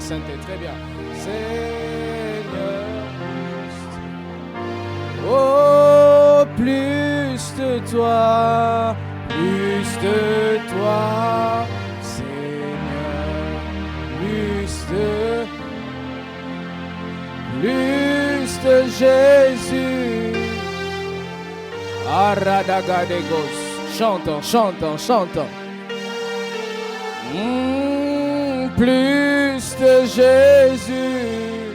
sainteté. Très bien. Seigneur, oh, plus de toi, Seigneur, plus de Jésus. Aradagadegos. Chantons, chantons, chantons. Plus de Jésus.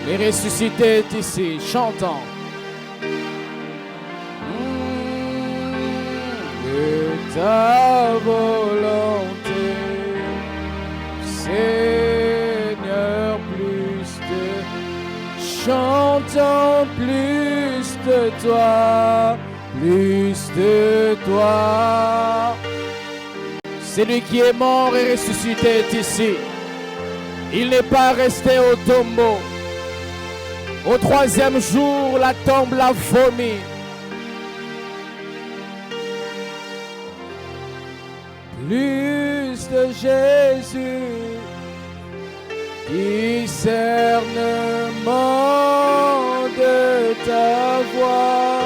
Les ressuscités est ici, chantons. De ta volonté, Seigneur, plus de... Chantons plus de toi, plus de toi. Celui qui est mort et ressuscité est ici. Il n'est pas resté au tombeau. Au troisième jour, la tombe l'a vomi. Plus de Jésus, discernement de ta voix,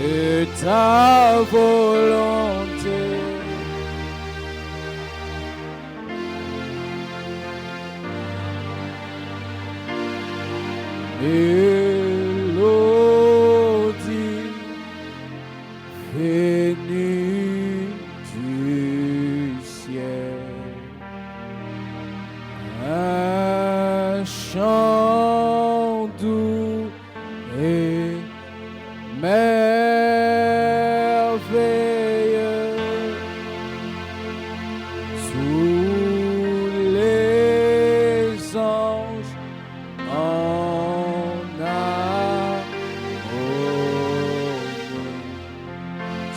de ta volonté. Mélodie venue du ciel, un chant doux et merveilleux sous les anges en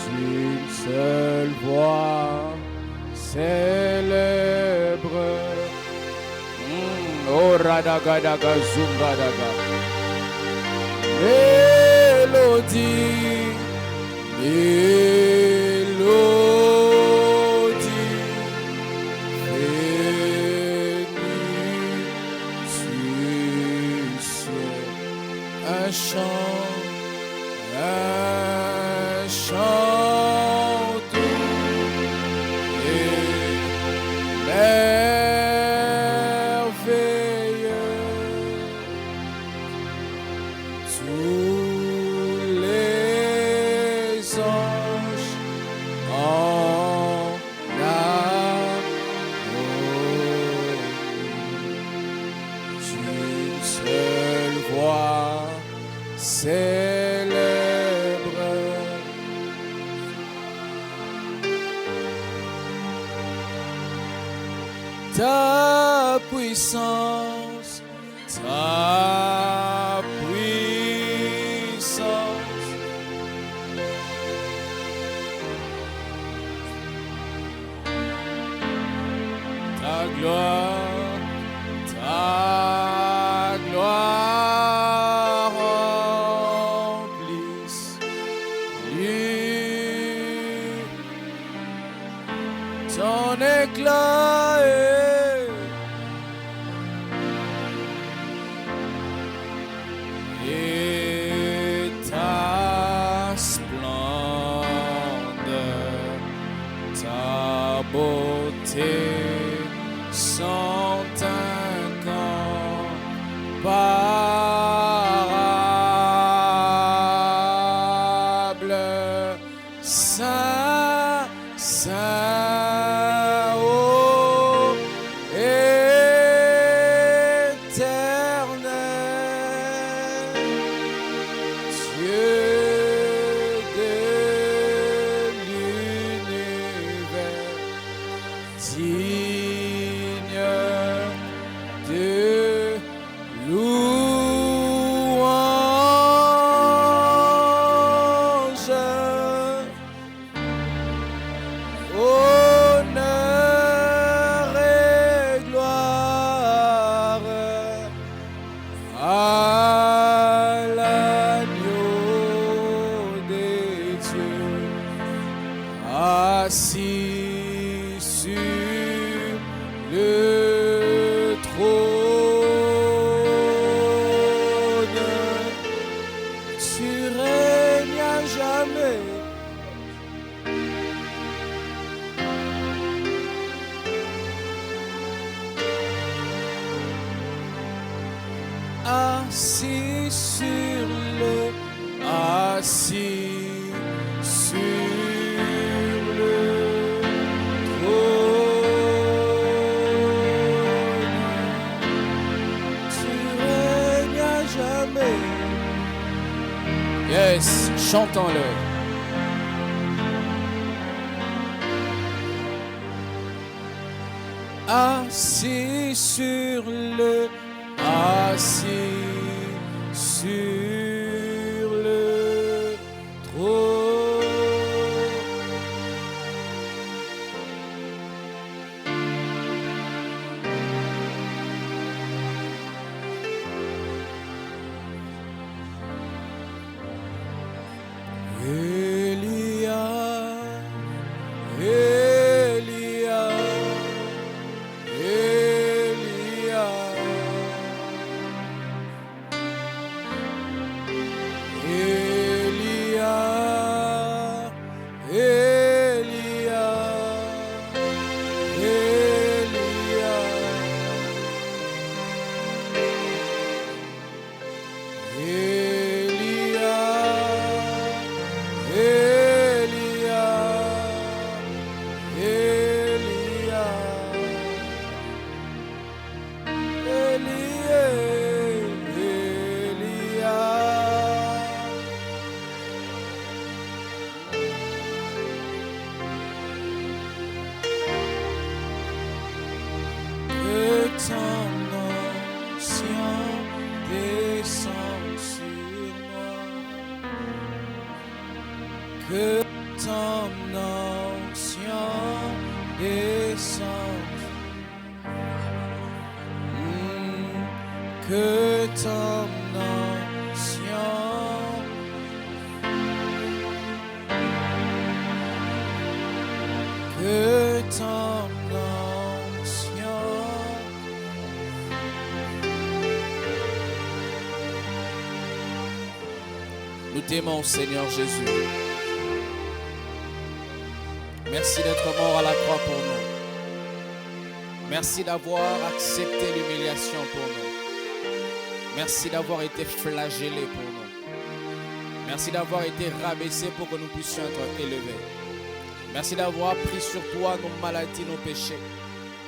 une seule voix célèbre. Oh radagadaga zungadaga. Mélodie, mélodie venue du ciel. Un chant doux et merveilleux. Tous les anges en harmonie d'une seule voix célèbre. Ta puissance, ta puissance. Ta gloire, remplisse ton éclat et ta splendeur, ta beauté sont incomparables. Saint, Saint, ô éternel, Dieu de l'univers. Yes, chantons-le. Assis sur le trône. Que ton onction descende. Que ton onction. Que ton onction. Nous t'aimons, Seigneur Jésus. Merci d'être mort à la croix pour nous. Merci d'avoir accepté l'humiliation pour nous. Merci d'avoir été flagellé pour nous. Merci d'avoir été rabaissé pour que nous puissions être élevés. Merci d'avoir pris sur toi nos maladies, nos péchés,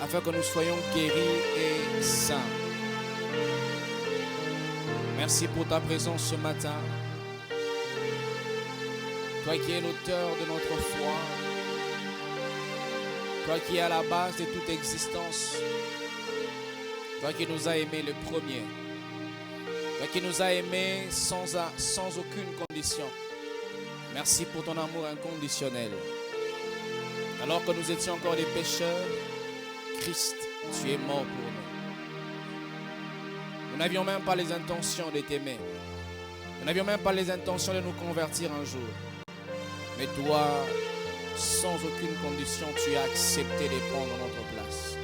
afin que nous soyons guéris et sains. Merci pour ta présence ce matin. Toi qui es l'auteur de notre foi, toi qui es à la base de toute existence, toi qui nous as aimés le premier, toi qui nous as aimés sans aucune condition. Merci pour ton amour inconditionnel. Alors que nous étions encore des pécheurs, Christ, tu es mort pour nous. Nous n'avions même pas les intentions de t'aimer. Nous n'avions même pas les intentions de nous convertir un jour. Mais toi, sans aucune condition, tu as accepté de prendre notre place.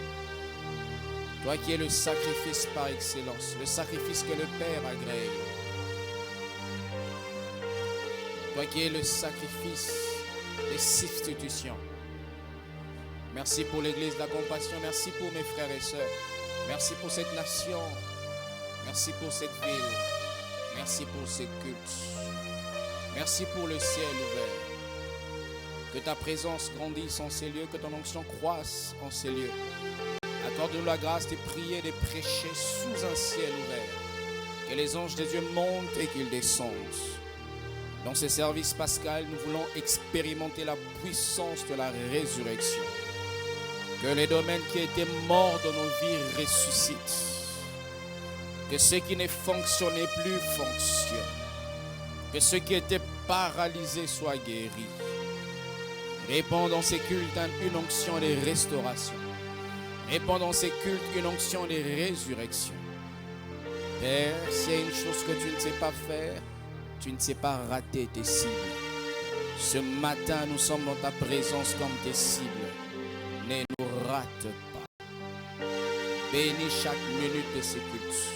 Toi qui es le sacrifice par excellence, le sacrifice que le Père agrée. Toi qui es le sacrifice des substitutions. Merci pour l'église de la compassion, merci pour mes frères et sœurs. Merci pour cette nation, merci pour cette ville, merci pour ces cultes. Merci pour le ciel ouvert. Que ta présence grandisse en ces lieux, que ton onction croisse en ces lieux. Accorde-nous la grâce de prier, de prêcher sous un ciel ouvert. Que les anges de Dieu montent et qu'ils descendent. Dans ce service pascal, nous voulons expérimenter la puissance de la résurrection. Que les domaines qui étaient morts dans nos vies ressuscitent. Que ceux qui ne fonctionnaient plus fonctionnent. Que ceux qui étaient paralysés soient guéris. Répands dans ces cultes une onction de restauration. Répands dans ces cultes une onction de résurrection. Père, s'il y a une chose que tu ne sais pas faire, tu ne sais pas rater tes cibles. Ce matin, nous sommes dans ta présence comme tes cibles. Ne nous rate pas. Bénis chaque minute de ces cultes.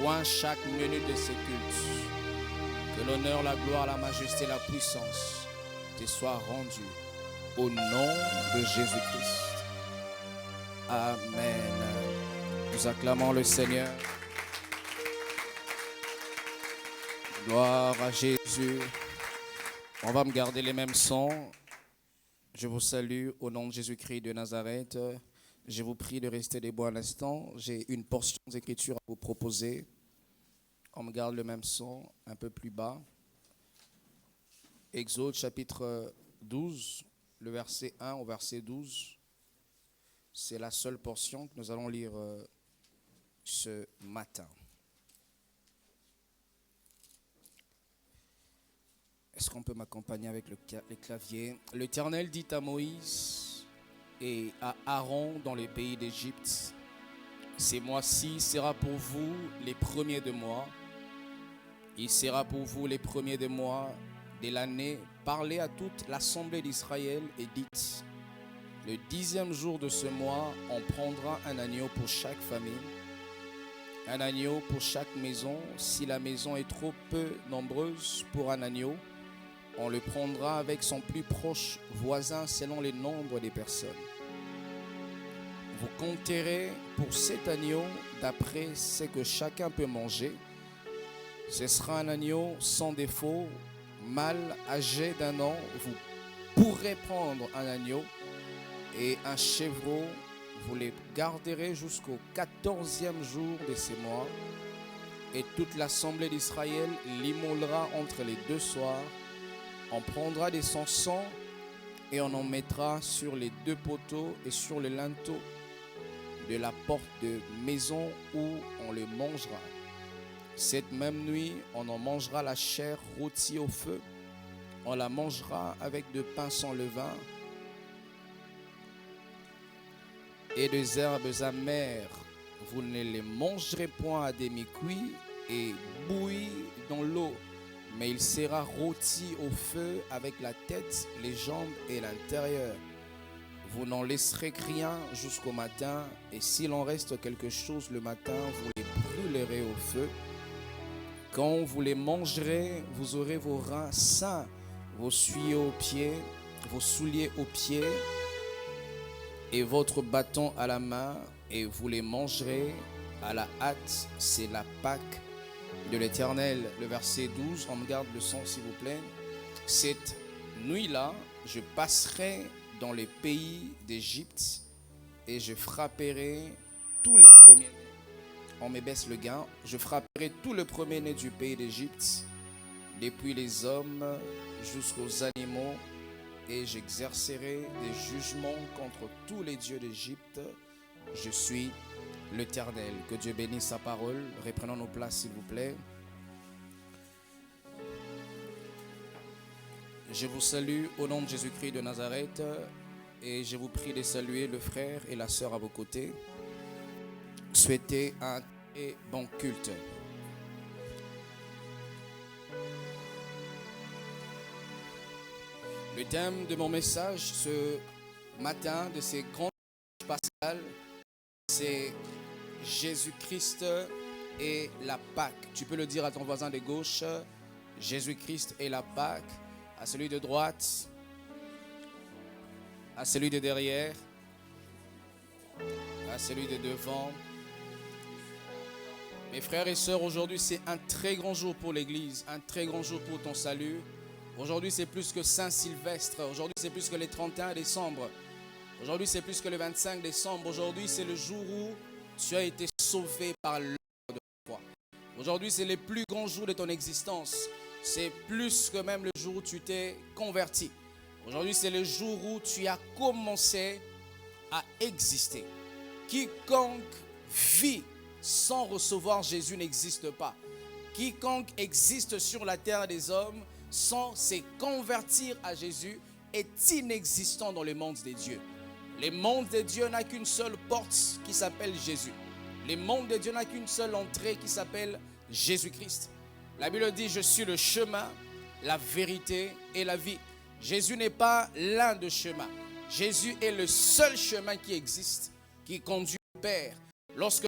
Oins chaque minute de ces cultes. Que l'honneur, la gloire, la majesté, la puissance te soient rendus au nom de Jésus-Christ. Amen. Nous acclamons le Seigneur. Gloire à Jésus. On va me garder les mêmes sons. Je vous salue au nom de Jésus-Christ de Nazareth. Je vous prie de rester debout un instant. J'ai une portion d'écriture à vous proposer. On me garde le même son, un peu plus bas. Exode chapitre 12, le verset 1 au verset 12. C'est la seule portion que nous allons lire ce matin. Est-ce qu'on peut m'accompagner avec les claviers? L'Éternel dit à Moïse et à Aaron dans les pays d'Égypte: ces mois-ci sera pour vous les premiers de mois. Il sera pour vous les premiers de mois de l'année. Parlez à toute l'assemblée d'Israël et dites: le 10e jour de ce mois, on prendra un agneau pour chaque famille, un agneau pour chaque maison. Si la maison est trop peu nombreuse pour un agneau, on le prendra avec son plus proche voisin selon le nombre des personnes. Vous compterez pour cet agneau d'après ce que chacun peut manger. Ce sera un agneau sans défaut, mâle, âgé d'1 an. Vous pourrez prendre un agneau et un chevreau. Vous les garderez jusqu'au 14e jour de ces mois. Et toute l'assemblée d'Israël l'immolera entre les 2 soirs. On prendra de son sang et on en mettra sur les 2 poteaux et sur le linteau de la porte de maison où on le mangera. Cette même nuit, on en mangera la chair rôtie au feu. On la mangera avec de pain sans levain et des herbes amères. Vous ne les mangerez point à demi-cuit et bouillis dans l'eau, mais il sera rôti au feu avec la tête, les jambes et l'intérieur. Vous n'en laisserez rien jusqu'au matin, et s'il en reste quelque chose le matin, vous les brûlerez au feu. Quand vous les mangerez, vous aurez vos reins sains, vos souliers aux pieds, et votre bâton à la main, et vous les mangerez à la hâte. C'est la Pâque de l'Éternel. Le verset 12, on me garde le son s'il vous plaît. Cette nuit-là, je passerai dans les pays d'Égypte et je frapperai tous les premiers-nés. On me baisse le gain. Je frapperai tous les premiers-nés du pays d'Égypte, depuis les hommes jusqu'aux animaux, et j'exercerai des jugements contre tous les dieux d'Égypte. Je suis l'Éternel. Que Dieu bénisse sa parole. Reprenons nos places s'il vous plaît. Je vous salue au nom de Jésus-Christ de Nazareth et je vous prie de saluer le frère et la sœur à vos côtés. Souhaitez un très bon culte. Le thème de mon message ce matin, de ces grands pascales, c'est Jésus-Christ et la Pâque. Tu peux le dire à ton voisin de gauche: Jésus-Christ et la Pâque. À celui de droite, à celui de derrière, à celui de devant. Mes frères et sœurs, aujourd'hui c'est un très grand jour pour l'Église, un très grand jour pour ton salut. Aujourd'hui c'est plus que Saint-Sylvestre, aujourd'hui c'est plus que le 31 décembre, aujourd'hui c'est plus que le 25 décembre, aujourd'hui c'est le jour où tu as été sauvé par l'œuvre de la foi. Aujourd'hui c'est le plus grand jour de ton existence. C'est plus que même le jour où tu t'es converti. Aujourd'hui, c'est le jour où tu as commencé à exister. Quiconque vit sans recevoir Jésus n'existe pas. Quiconque existe sur la terre des hommes sans se convertir à Jésus est inexistant dans le monde des dieux. Le monde des dieux n'a qu'une seule porte qui s'appelle Jésus. Le monde des dieux n'a qu'une seule entrée qui s'appelle Jésus-Christ. La Bible dit: je suis le chemin, la vérité et la vie. Jésus n'est pas l'un des chemins. Jésus est le seul chemin qui existe, qui conduit au Père. Lorsque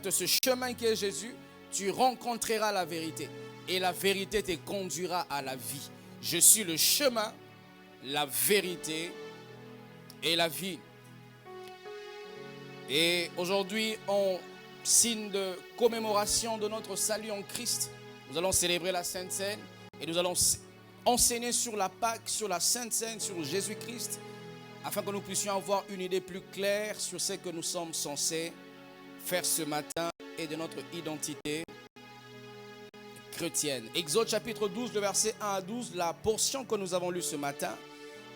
tu ce chemin qui est Jésus, tu rencontreras la vérité. Et la vérité te conduira à la vie. Je suis le chemin, la vérité et la vie. Et aujourd'hui, en signe de commémoration de notre salut en Christ, nous allons célébrer la Sainte Seine et nous allons enseigner sur la Pâque, sur la Sainte Seine, sur Jésus-Christ, afin que nous puissions avoir une idée plus claire sur ce que nous sommes censés faire ce matin et de notre identité chrétienne. Exode chapitre 12, le verset 1 à 12, la portion que nous avons lue ce matin,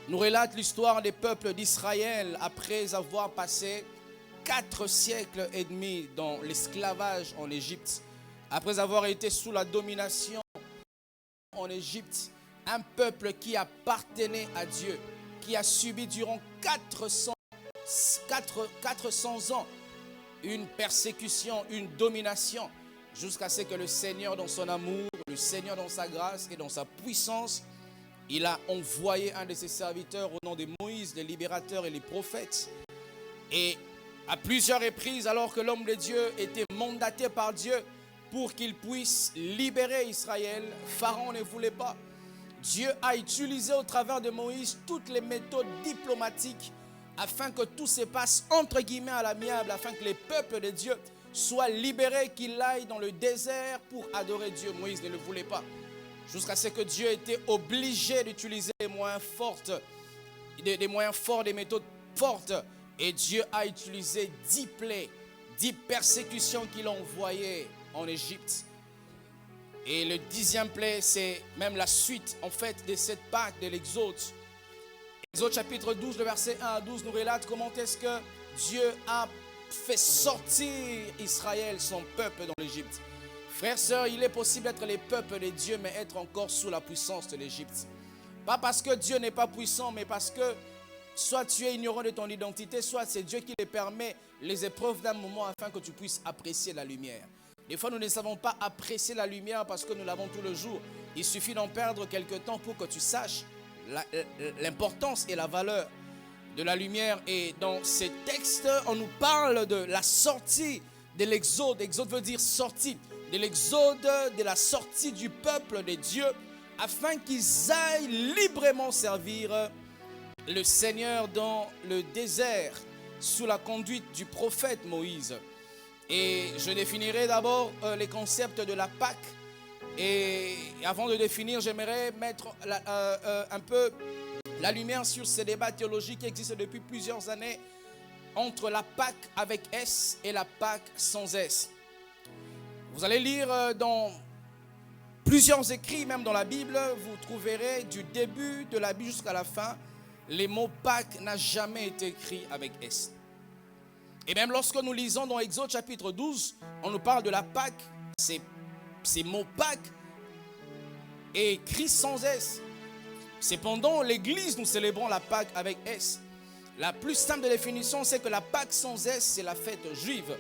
nous relate l'histoire des peuples d'Israël après avoir passé 4 siècles et demi dans l'esclavage en Égypte. Après avoir été sous la domination en Égypte, un peuple qui appartenait à Dieu, qui a subi durant 400 ans une persécution, une domination, jusqu'à ce que le Seigneur dans son amour, le Seigneur dans sa grâce et dans sa puissance, il a envoyé un de ses serviteurs au nom de Moïse, les libérateurs et les prophètes. Et à plusieurs reprises, alors que l'homme de Dieu était mandaté par Dieu pour qu'il puisse libérer Israël, Pharaon ne voulait pas. Dieu a utilisé au travers de Moïse toutes les méthodes diplomatiques afin que tout se passe entre guillemets à l'amiable, afin que les peuples de Dieu soient libérés, qu'ils aillent dans le désert pour adorer Dieu. Moïse ne le voulait pas. Jusqu'à ce que Dieu était obligé d'utiliser des moyens forts, des méthodes fortes. Et Dieu a utilisé 10 plaies, 10 persécutions qu'il a envoyées en Égypte. Et le 10e plaie, c'est même la suite en fait de cette Pâque de l'Exode. Exode chapitre 12, le verset 1 à 12 nous relate comment est-ce que Dieu a fait sortir Israël, son peuple, dans l'Égypte. Frères, sœurs, il est possible d'être les peuples de Dieu, mais être encore sous la puissance de l'Égypte. Pas parce que Dieu n'est pas puissant, mais parce que soit tu es ignorant de ton identité, soit c'est Dieu qui te permet les épreuves d'un moment afin que tu puisses apprécier la lumière. Des fois, nous ne savons pas apprécier la lumière parce que nous l'avons tout le jour. Il suffit d'en perdre quelque temps pour que tu saches l'importance et la valeur de la lumière. Et dans ces textes, on nous parle de la sortie de l'Exode. Exode veut dire sortie. De l'Exode, de la sortie du peuple de Dieu, afin qu'ils aillent librement servir le Seigneur dans le désert, sous la conduite du prophète Moïse. Et je définirai d'abord les concepts de la Pâque. Et avant de définir, j'aimerais mettre un peu la lumière sur ces débats théologiques qui existent depuis plusieurs années entre la Pâque avec S et la Pâque sans S. Vous allez lire dans plusieurs écrits, même dans la Bible, vous trouverez du début de la Bible jusqu'à la fin, les mots Pâque n'a jamais été écrit avec S. Et même lorsque nous lisons dans Exode chapitre 12, on nous parle de la Pâque, ces mots Pâque est écrit sans S. Cependant, l'Église, nous célébrons la Pâque avec S. La plus simple de définition, c'est que la Pâque sans S, c'est la fête juive.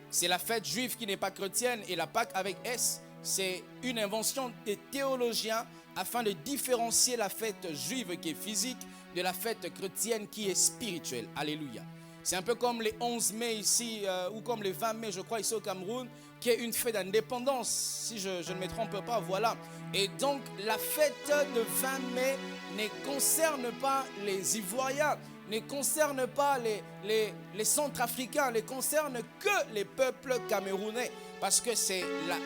C'est la fête juive qui n'est pas chrétienne, et la Pâque avec S, c'est une invention des théologiens afin de différencier la fête juive qui est physique de la fête chrétienne qui est spirituelle. Alléluia. C'est un peu comme les 11 mai ici, ou comme les 20 mai, je crois, ici au Cameroun, qui est une fête d'indépendance, si je ne me trompe pas, voilà. Et donc, la fête de 20 mai ne concerne pas les Ivoiriens, ne concerne pas les Centrafricains, ne concerne que les peuples camerounais, parce que c'est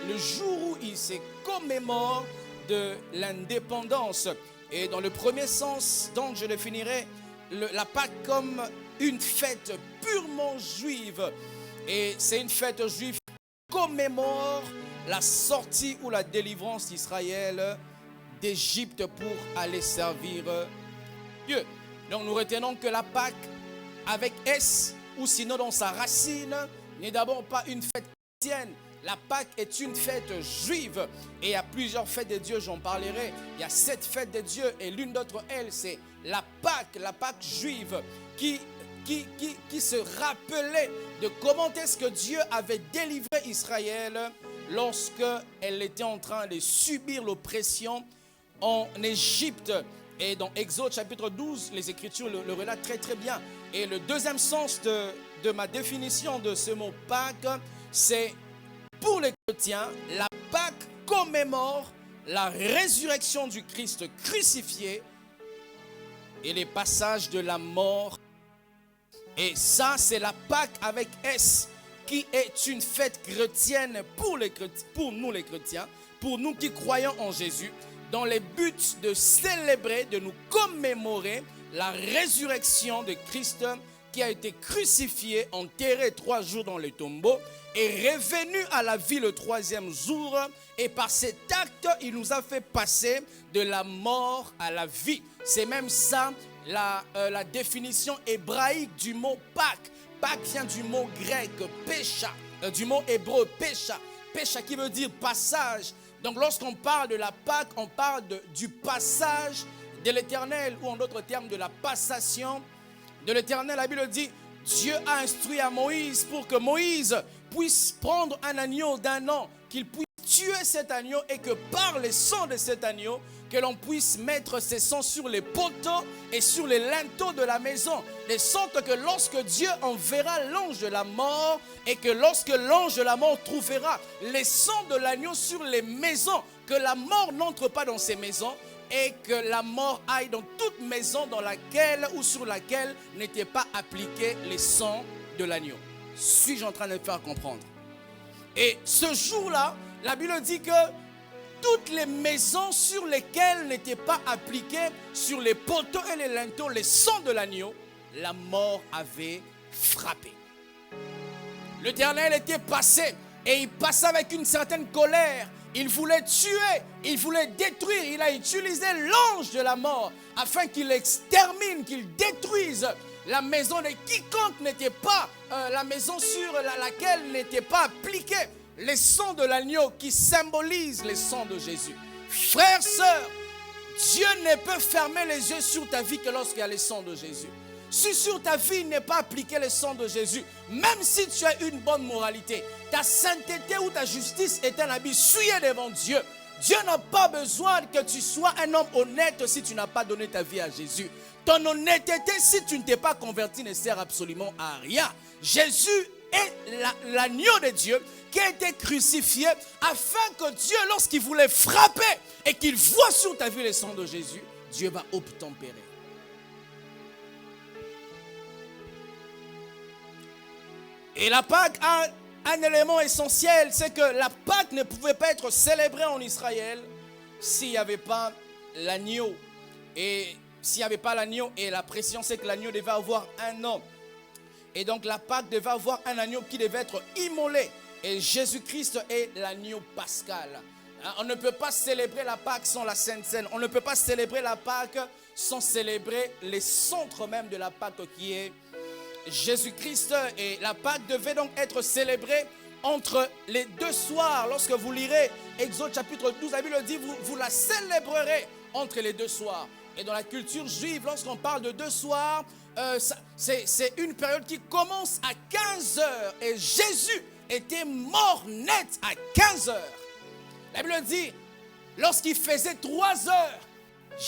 le jour où ils se commémorent de l'indépendance. Et dans le premier sens, donc, je définirai la Pâque comme une fête purement juive. Et c'est une fête juive qui commémore la sortie ou la délivrance d'Israël d'Égypte pour aller servir Dieu. Donc nous retenons que la Pâque avec S, ou sinon dans sa racine, n'est d'abord pas une fête chrétienne. La Pâque est une fête juive. Et il y a plusieurs fêtes de Dieu, j'en parlerai. Il y a 7 fêtes de Dieu et l'une d'entre elles, c'est la Pâque juive qui se rappelait de comment est-ce que Dieu avait délivré Israël lorsque elle était en train de subir l'oppression en Égypte. Et dans Exode chapitre 12, les Écritures le relatent très très bien. Et le deuxième sens de ma définition de ce mot Pâque, c'est pour les chrétiens, la Pâque commémore la résurrection du Christ crucifié et les passages de la mort. Et ça, c'est la Pâque avec S, qui est une fête chrétienne pour nous les chrétiens, pour nous qui croyons en Jésus, dans le but de célébrer, de nous commémorer la résurrection de Christ qui a été crucifié, enterré 3 jours dans le tombeau, est revenu à la vie le 3e jour. Et par cet acte, il nous a fait passer de la mort à la vie. C'est même ça la définition hébraïque du mot Pâques. Pâques vient du mot grec pécha, du mot hébreu pécha. Pécha qui veut dire passage. Donc lorsqu'on parle de la Pâque, on parle du passage de l'Éternel, ou en d'autres termes de la passation de l'Éternel. La Bible dit, Dieu a instruit à Moïse pour que Moïse puisse prendre un agneau d'1 an, qu'il puisse tuer cet agneau et que par le sang de cet agneau, que l'on puisse mettre ce sang sur les poteaux et sur les linteaux de la maison, de sorte que lorsque Dieu enverra l'ange de la mort et que lorsque l'ange de la mort trouvera le sang de l'agneau sur les maisons, que la mort n'entre pas dans ces maisons, et que la mort aille dans toute maison dans laquelle ou sur laquelle n'était pas appliqué le sang de l'agneau. Suis-je en train de me faire comprendre? Et ce jour-là, la Bible dit que toutes les maisons sur lesquelles n'était pas appliqué sur les poteaux et les linteaux le sang de l'agneau, la mort avait frappé. L'Éternel était passé et il passait avec une certaine colère. Il voulait tuer, il voulait détruire. Il a utilisé l'ange de la mort afin qu'il extermine, qu'il détruise la maison de quiconque n'était pas, la maison sur laquelle n'était pas appliqué le sang de l'agneau qui symbolise le sang de Jésus. Frères, sœurs, Dieu ne peut fermer les yeux sur ta vie que lorsqu'il y a le sang de Jésus. Si sur ta vie n'est pas appliqué le sang de Jésus, même si tu as une bonne moralité, ta sainteté ou ta justice est un habit souillé devant Dieu. Dieu n'a pas besoin que tu sois un homme honnête si tu n'as pas donné ta vie à Jésus. Ton honnêteté, si tu ne t'es pas converti, ne sert absolument à rien. Jésus est l'agneau de Dieu qui a été crucifié afin que Dieu, lorsqu'il voulait frapper et qu'il voit sur ta vie le sang de Jésus, Dieu va obtempérer. Et la Pâque a un élément essentiel, c'est que la Pâque ne pouvait pas être célébrée en Israël s'il n'y avait pas l'agneau. Et s'il n'y avait pas l'agneau, et la pression c'est que l'agneau devait avoir 1 an. Et donc la Pâque devait avoir un agneau qui devait être immolé. Et Jésus-Christ est l'agneau pascal. On ne peut pas célébrer la Pâque sans la Sainte Seine. On ne peut pas célébrer la Pâque sans célébrer le centre même de la Pâque qui est Jésus-Christ. Et la Pâque devait donc être célébrée entre les 2 soirs. Lorsque vous lirez Exode chapitre 12, la Bible dit vous la célébrerez entre les 2 soirs. Et dans la culture juive, lorsqu'on parle de 2 soirs, c'est une période qui commence à 15 heures. Et Jésus était mort net à 15 heures. La Bible dit, lorsqu'il faisait 3 heures,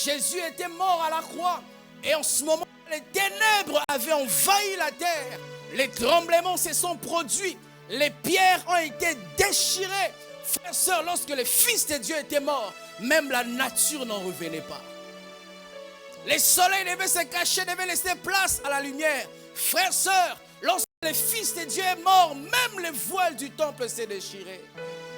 Jésus était mort à la croix. Et en ce moment, les ténèbres avaient envahi la terre. Les tremblements se sont produits. Les pierres ont été déchirées. Frères, sœurs, lorsque le Fils de Dieu était mort, même la nature n'en revenait pas. Les soleils devaient se cacher, devaient laisser place à la lumière. Frères, sœurs, lorsque le Fils de Dieu est mort, même le voile du temple s'est déchiré.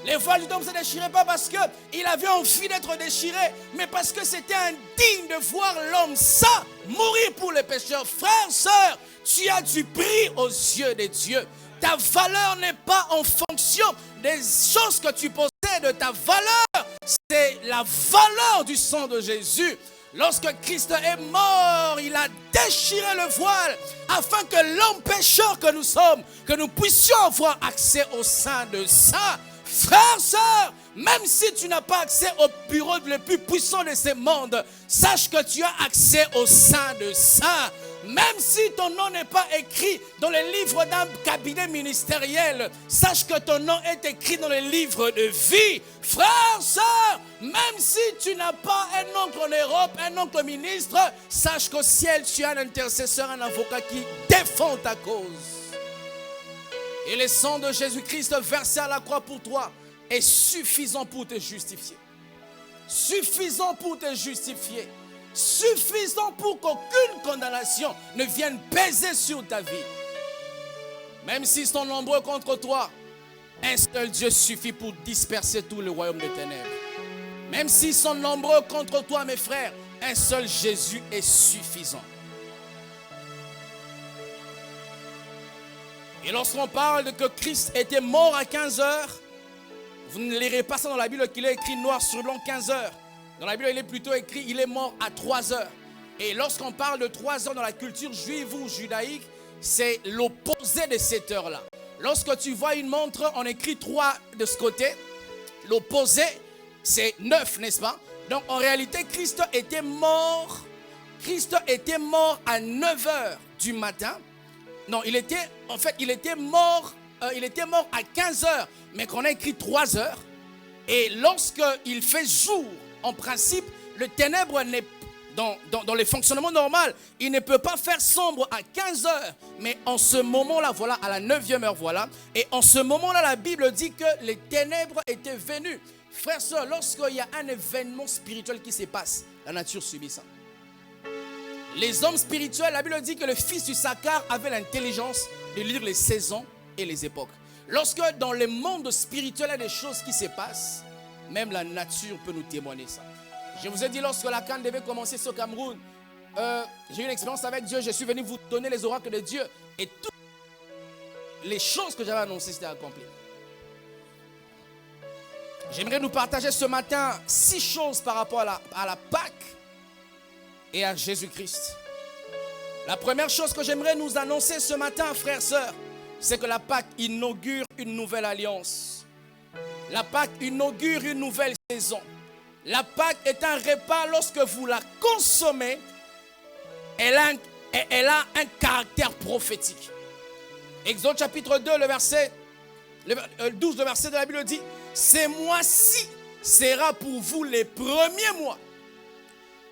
Les voiles du temple ne se déchiraient pas parce qu'il avait envie d'être déchiré, mais parce que c'était indigne de voir l'homme saint mourir pour les pécheurs. Frères, sœurs, tu as du prix aux yeux de Dieu. Ta valeur n'est pas en fonction des choses que tu possèdes. Ta valeur, c'est la valeur du sang de Jésus. Lorsque Christ est mort, il a déchiré le voile afin que l'homme pécheur que nous sommes, que nous puissions avoir accès au sein de saints. Frères, sœurs, même si tu n'as pas accès au bureau le plus puissant de ce monde, sache que tu as accès au sein de saints. Même si ton nom n'est pas écrit dans le livre d'un cabinet ministériel, sache que ton nom est écrit dans le livre de vie. Frères, sœurs, même si tu n'as pas un oncle en Europe, un oncle ministre, sache qu'au ciel, tu as un intercesseur, un avocat qui défend ta cause. Et le sang de Jésus-Christ versé à la croix pour toi est suffisant pour te justifier. Suffisant pour te justifier. Suffisant pour qu'aucune condamnation ne vienne peser sur ta vie. Même s'ils sont nombreux contre toi, un seul Dieu suffit pour disperser tout le royaume des ténèbres. Même s'ils sont nombreux contre toi, mes frères, un seul Jésus est suffisant. Et lorsqu'on parle de que Christ était mort à 15 heures, vous ne lirez pas ça dans la Bible qu'il est écrit noir sur blanc 15 heures. Dans la Bible, il est plutôt écrit, il est mort à 3 heures. Et lorsqu'on parle de 3 heures dans la culture juive ou judaïque, c'est l'opposé de cette heure-là. Lorsque tu vois une montre, on écrit 3 de ce côté. L'opposé, c'est 9, n'est-ce pas? Donc en réalité, Christ était mort à 9 heures du matin. Non, il était mort à 15 heures, mais qu'on a écrit 3 heures. Et lorsqu'il fait jour, en principe, le ténèbre n'est dans les fonctionnements normal, il ne peut pas faire sombre à 15 heures. Mais en ce moment-là, voilà, à la 9e heure, voilà. Et en ce moment-là, la Bible dit que les ténèbres étaient venues. Frères, sœurs, lorsqu'il y a un événement spirituel qui se passe, la nature subit ça. Les hommes spirituels, la Bible dit que le fils du Sakar avait l'intelligence de lire les saisons et les époques. Lorsque dans le monde spirituel, il y a des choses qui se passent, même la nature peut nous témoigner ça. Je vous ai dit, lorsque la CAN devait commencer au Cameroun, j'ai eu une expérience avec Dieu. Je suis venu vous donner les oracles de Dieu. Et toutes les choses que j'avais annoncées s'étaient accomplies. J'aimerais nous partager ce matin 6 choses par rapport à la Pâque et à Jésus-Christ. La première chose que j'aimerais nous annoncer ce matin, frères et sœurs, c'est que la Pâque inaugure une nouvelle alliance. La Pâque inaugure une nouvelle saison. La Pâque est un repas, lorsque vous la consommez, elle a un caractère prophétique. Exode chapitre 2, le 12, le verset de la Bible dit, ces mois-ci sera pour vous les premiers mois.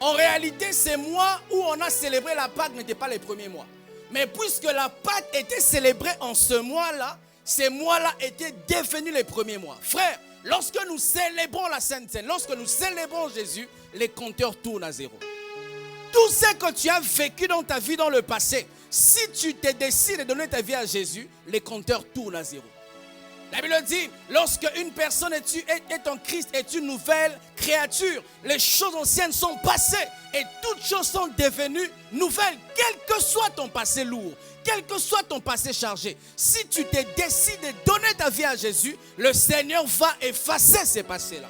En réalité, ces mois où on a célébré la Pâque n'étaient pas les premiers mois. Mais puisque la Pâque était célébrée en ce mois-là, ces mois-là étaient devenus les premiers mois. Frère, lorsque nous célébrons la Sainte Seine, lorsque nous célébrons Jésus, les compteurs tournent à zéro. Tout ce que tu as vécu dans ta vie dans le passé, si tu te décides de donner ta vie à Jésus, les compteurs tournent à zéro. La Bible dit, lorsque une personne est en Christ, est une nouvelle créature, les choses anciennes sont passées et toutes choses sont devenues nouvelles, quel que soit ton passé lourd, quel que soit ton passé chargé. Si tu te décides de donner ta vie à Jésus, le Seigneur va effacer ces passés-là.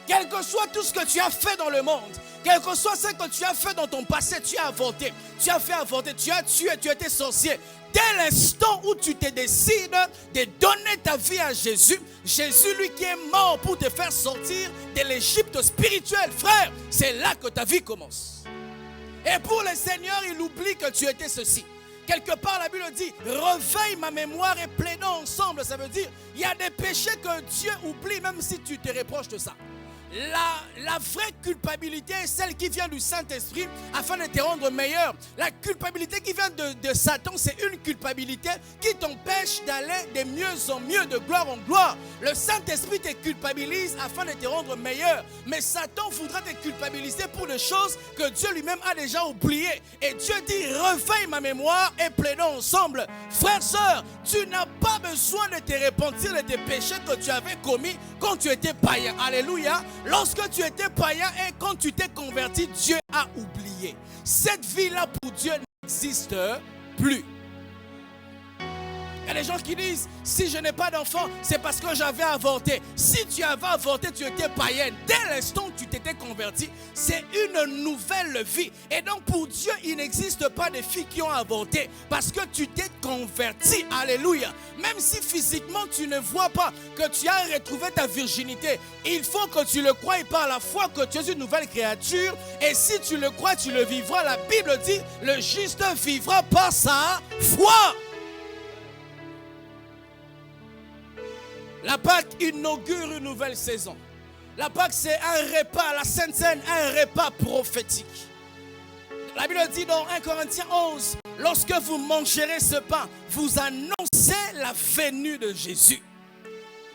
Quel que soit tout ce que tu as fait dans le monde, quel que soit ce que tu as fait dans ton passé, tu as avorté, tu as fait avorter, tu as tué, tu as été sorcier. Dès l'instant où tu te décides de donner ta vie à Jésus, Jésus lui qui est mort pour te faire sortir de l'Égypte spirituelle, frère, c'est là que ta vie commence. Et pour le Seigneur, il oublie que tu étais ceci. Quelque part, la Bible dit, réveille ma mémoire et plaidons ensemble. Ça veut dire, il y a des péchés que Dieu oublie même si tu te reproches de ça. La vraie culpabilité est celle qui vient du Saint-Esprit afin de te rendre meilleur. La culpabilité qui vient de Satan, c'est une culpabilité qui t'empêche d'aller de mieux en mieux, de gloire en gloire. Le Saint-Esprit te culpabilise afin de te rendre meilleur. Mais Satan voudra te culpabiliser pour des choses que Dieu lui-même a déjà oubliées. Et Dieu dit, réveille ma mémoire et plaidons ensemble. Frères, sœurs, tu n'as pas besoin de te repentir de tes péchés que tu avais commis quand tu étais païen. Alléluia. Lorsque tu étais païen et quand tu t'es converti, Dieu a oublié. Cette vie-là pour Dieu n'existe plus. Il y a des gens qui disent, si je n'ai pas d'enfant, c'est parce que j'avais avorté. Si tu avais avorté, tu étais païenne. Dès l'instant où tu t'étais converti, c'est une nouvelle vie. Et donc pour Dieu, il n'existe pas de filles qui ont avorté parce que tu t'es converti. Alléluia. Même si physiquement tu ne vois pas que tu as retrouvé ta virginité, il faut que tu le croies par la foi que tu es une nouvelle créature. Et si tu le crois, tu le vivras. La Bible dit, le juste vivra par sa foi. La Pâque inaugure une nouvelle saison. La Pâque, c'est un repas, la Sainte Seine, un repas prophétique. La Bible dit dans 1 Corinthiens 11, lorsque vous mangerez ce pain, vous annoncez la venue de Jésus.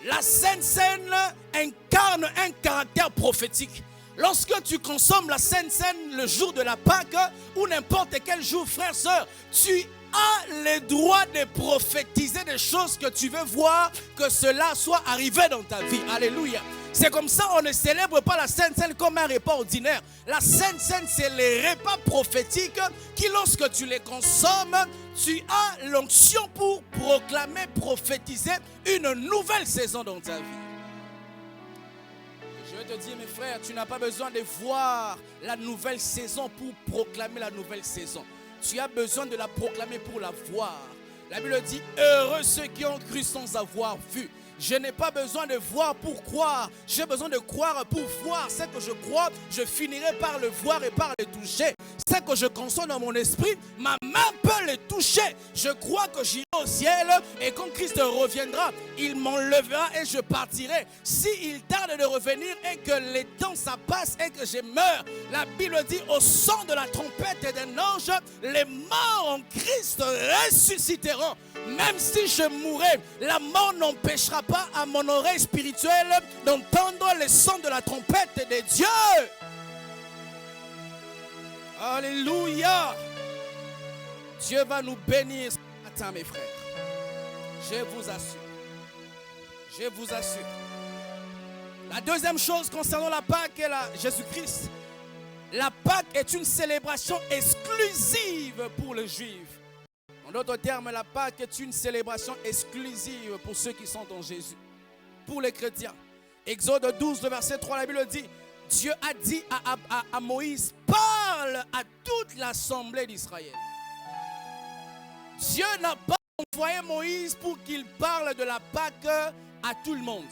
La Sainte Seine incarne un caractère prophétique. Lorsque tu consommes la Sainte Seine le jour de la Pâque ou n'importe quel jour, frère, sœur, tu as le droit de prophétiser des choses que tu veux voir, que cela soit arrivé dans ta vie. Alléluia. C'est comme ça on ne célèbre pas la Sainte Seine comme un repas ordinaire. La Sainte Seine, c'est les repas prophétiques qui, lorsque tu les consommes, tu as l'onction pour proclamer, prophétiser une nouvelle saison dans ta vie. Je vais te dire, mes frères, tu n'as pas besoin de voir la nouvelle saison pour proclamer la nouvelle saison. Tu as besoin de la proclamer pour la voir. La Bible dit, heureux ceux qui ont cru sans avoir vu. Je n'ai pas besoin de voir pour croire. J'ai besoin de croire pour voir. Ce que je crois, je finirai par le voir et par le toucher. Ce que je conçois dans mon esprit, ma main peut le toucher. Je crois que j'irai au ciel et quand Christ reviendra, il m'enlèvera et je partirai. S'il tarde de revenir et que les temps ça passe et que je meurs, la Bible dit au son de la trompette et d'un ange, les morts en Christ ressusciteront. Même si je mourrai, la mort n'empêchera pas à mon oreille spirituelle d'entendre le son de la trompette de Dieu. Alléluia. Dieu va nous bénir ce matin, mes frères. Je vous assure. Je vous assure. La deuxième chose concernant la Pâque et Jésus-Christ. La Pâque est une célébration exclusive pour les Juifs. En d'autres termes, la Pâque est une célébration exclusive pour ceux qui sont en Jésus, pour les chrétiens. Exode 12, le verset 3, la Bible dit, Dieu a dit à Moïse, parle à toute l'assemblée d'Israël. Dieu n'a pas envoyé Moïse pour qu'il parle de la Pâque à tout le monde.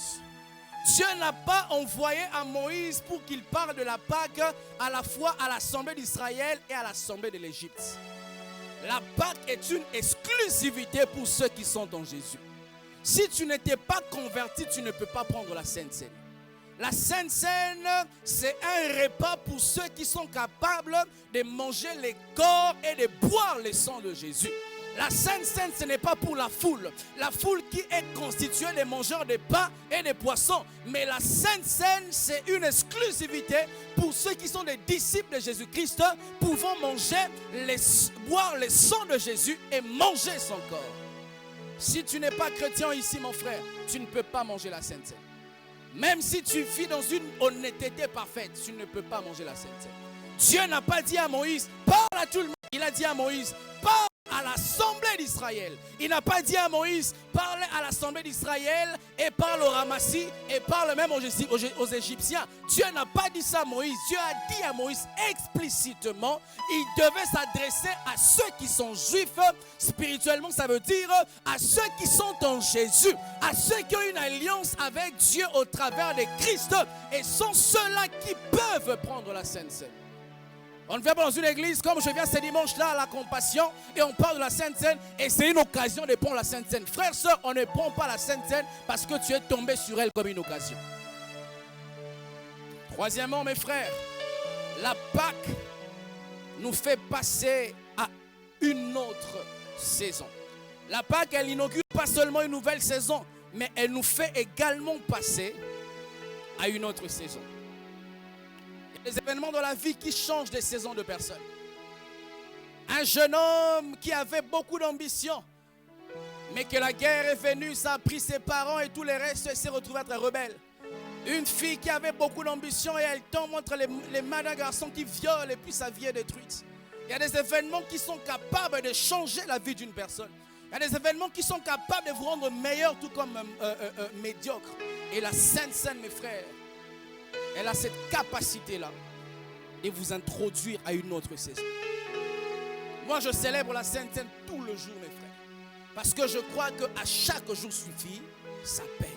Dieu n'a pas envoyé à Moïse pour qu'il parle de la Pâque à la fois à l'assemblée d'Israël et à l'assemblée de l'Égypte. La Pâque est une exclusivité pour ceux qui sont en Jésus. Si tu n'étais pas converti, tu ne peux pas prendre la Sainte Seine. La Sainte Seine, c'est un repas pour ceux qui sont capables de manger les corps et de boire le sang de Jésus. La Sainte Seine, ce n'est pas pour la foule. La foule qui est constituée des mangeurs de pain et de poissons. Mais la Sainte Seine, c'est une exclusivité pour ceux qui sont des disciples de Jésus-Christ, pouvant boire le sang de Jésus et manger son corps. Si tu n'es pas chrétien ici, mon frère, tu ne peux pas manger la Sainte Seine. Même si tu vis dans une honnêteté parfaite, tu ne peux pas manger la Sainte Seine. Dieu n'a pas dit à Moïse, parle à tout le monde. Il a dit à Moïse, parle à l'assemblée d'Israël. Il n'a pas dit à Moïse, parle à l'assemblée d'Israël et parle aux Ramassis et parle même aux Égyptiens. Dieu n'a pas dit ça à Moïse. Dieu a dit à Moïse explicitement, il devait s'adresser à ceux qui sont juifs. Spirituellement, ça veut dire à ceux qui sont en Jésus, à ceux qui ont une alliance avec Dieu au travers de Christ. Et sont ceux-là qui peuvent prendre la Sainte Seine. On ne vient pas dans une église comme je viens ce dimanche-là à la Compassion et on parle de la Sainte Seine et c'est une occasion de prendre la Sainte Seine. Frères, sœurs, on ne prend pas la Sainte Seine parce que tu es tombé sur elle comme une occasion. Troisièmement, mes frères, la Pâque nous fait passer à une autre saison. La Pâque, elle inaugure pas seulement une nouvelle saison, mais elle nous fait également passer à une autre saison. Les événements dans la vie qui changent les saisons de personnes. Un jeune homme qui avait beaucoup d'ambition, mais que la guerre est venue, ça a pris ses parents et tout le reste et s'est retrouvé à être rebelle. Une fille qui avait beaucoup d'ambition et elle tombe entre les mains d'un garçon qui viole et puis sa vie est détruite. Il y a des événements qui sont capables de changer la vie d'une personne. Il y a des événements qui sont capables de vous rendre meilleur tout comme médiocre. Et la Sainte Seine, mes frères, elle a cette capacité-là de vous introduire à une autre saison. Moi, je célèbre la Sainte Seine tout le jour, mes frères. Parce que je crois qu'à chaque jour suffit sa peine.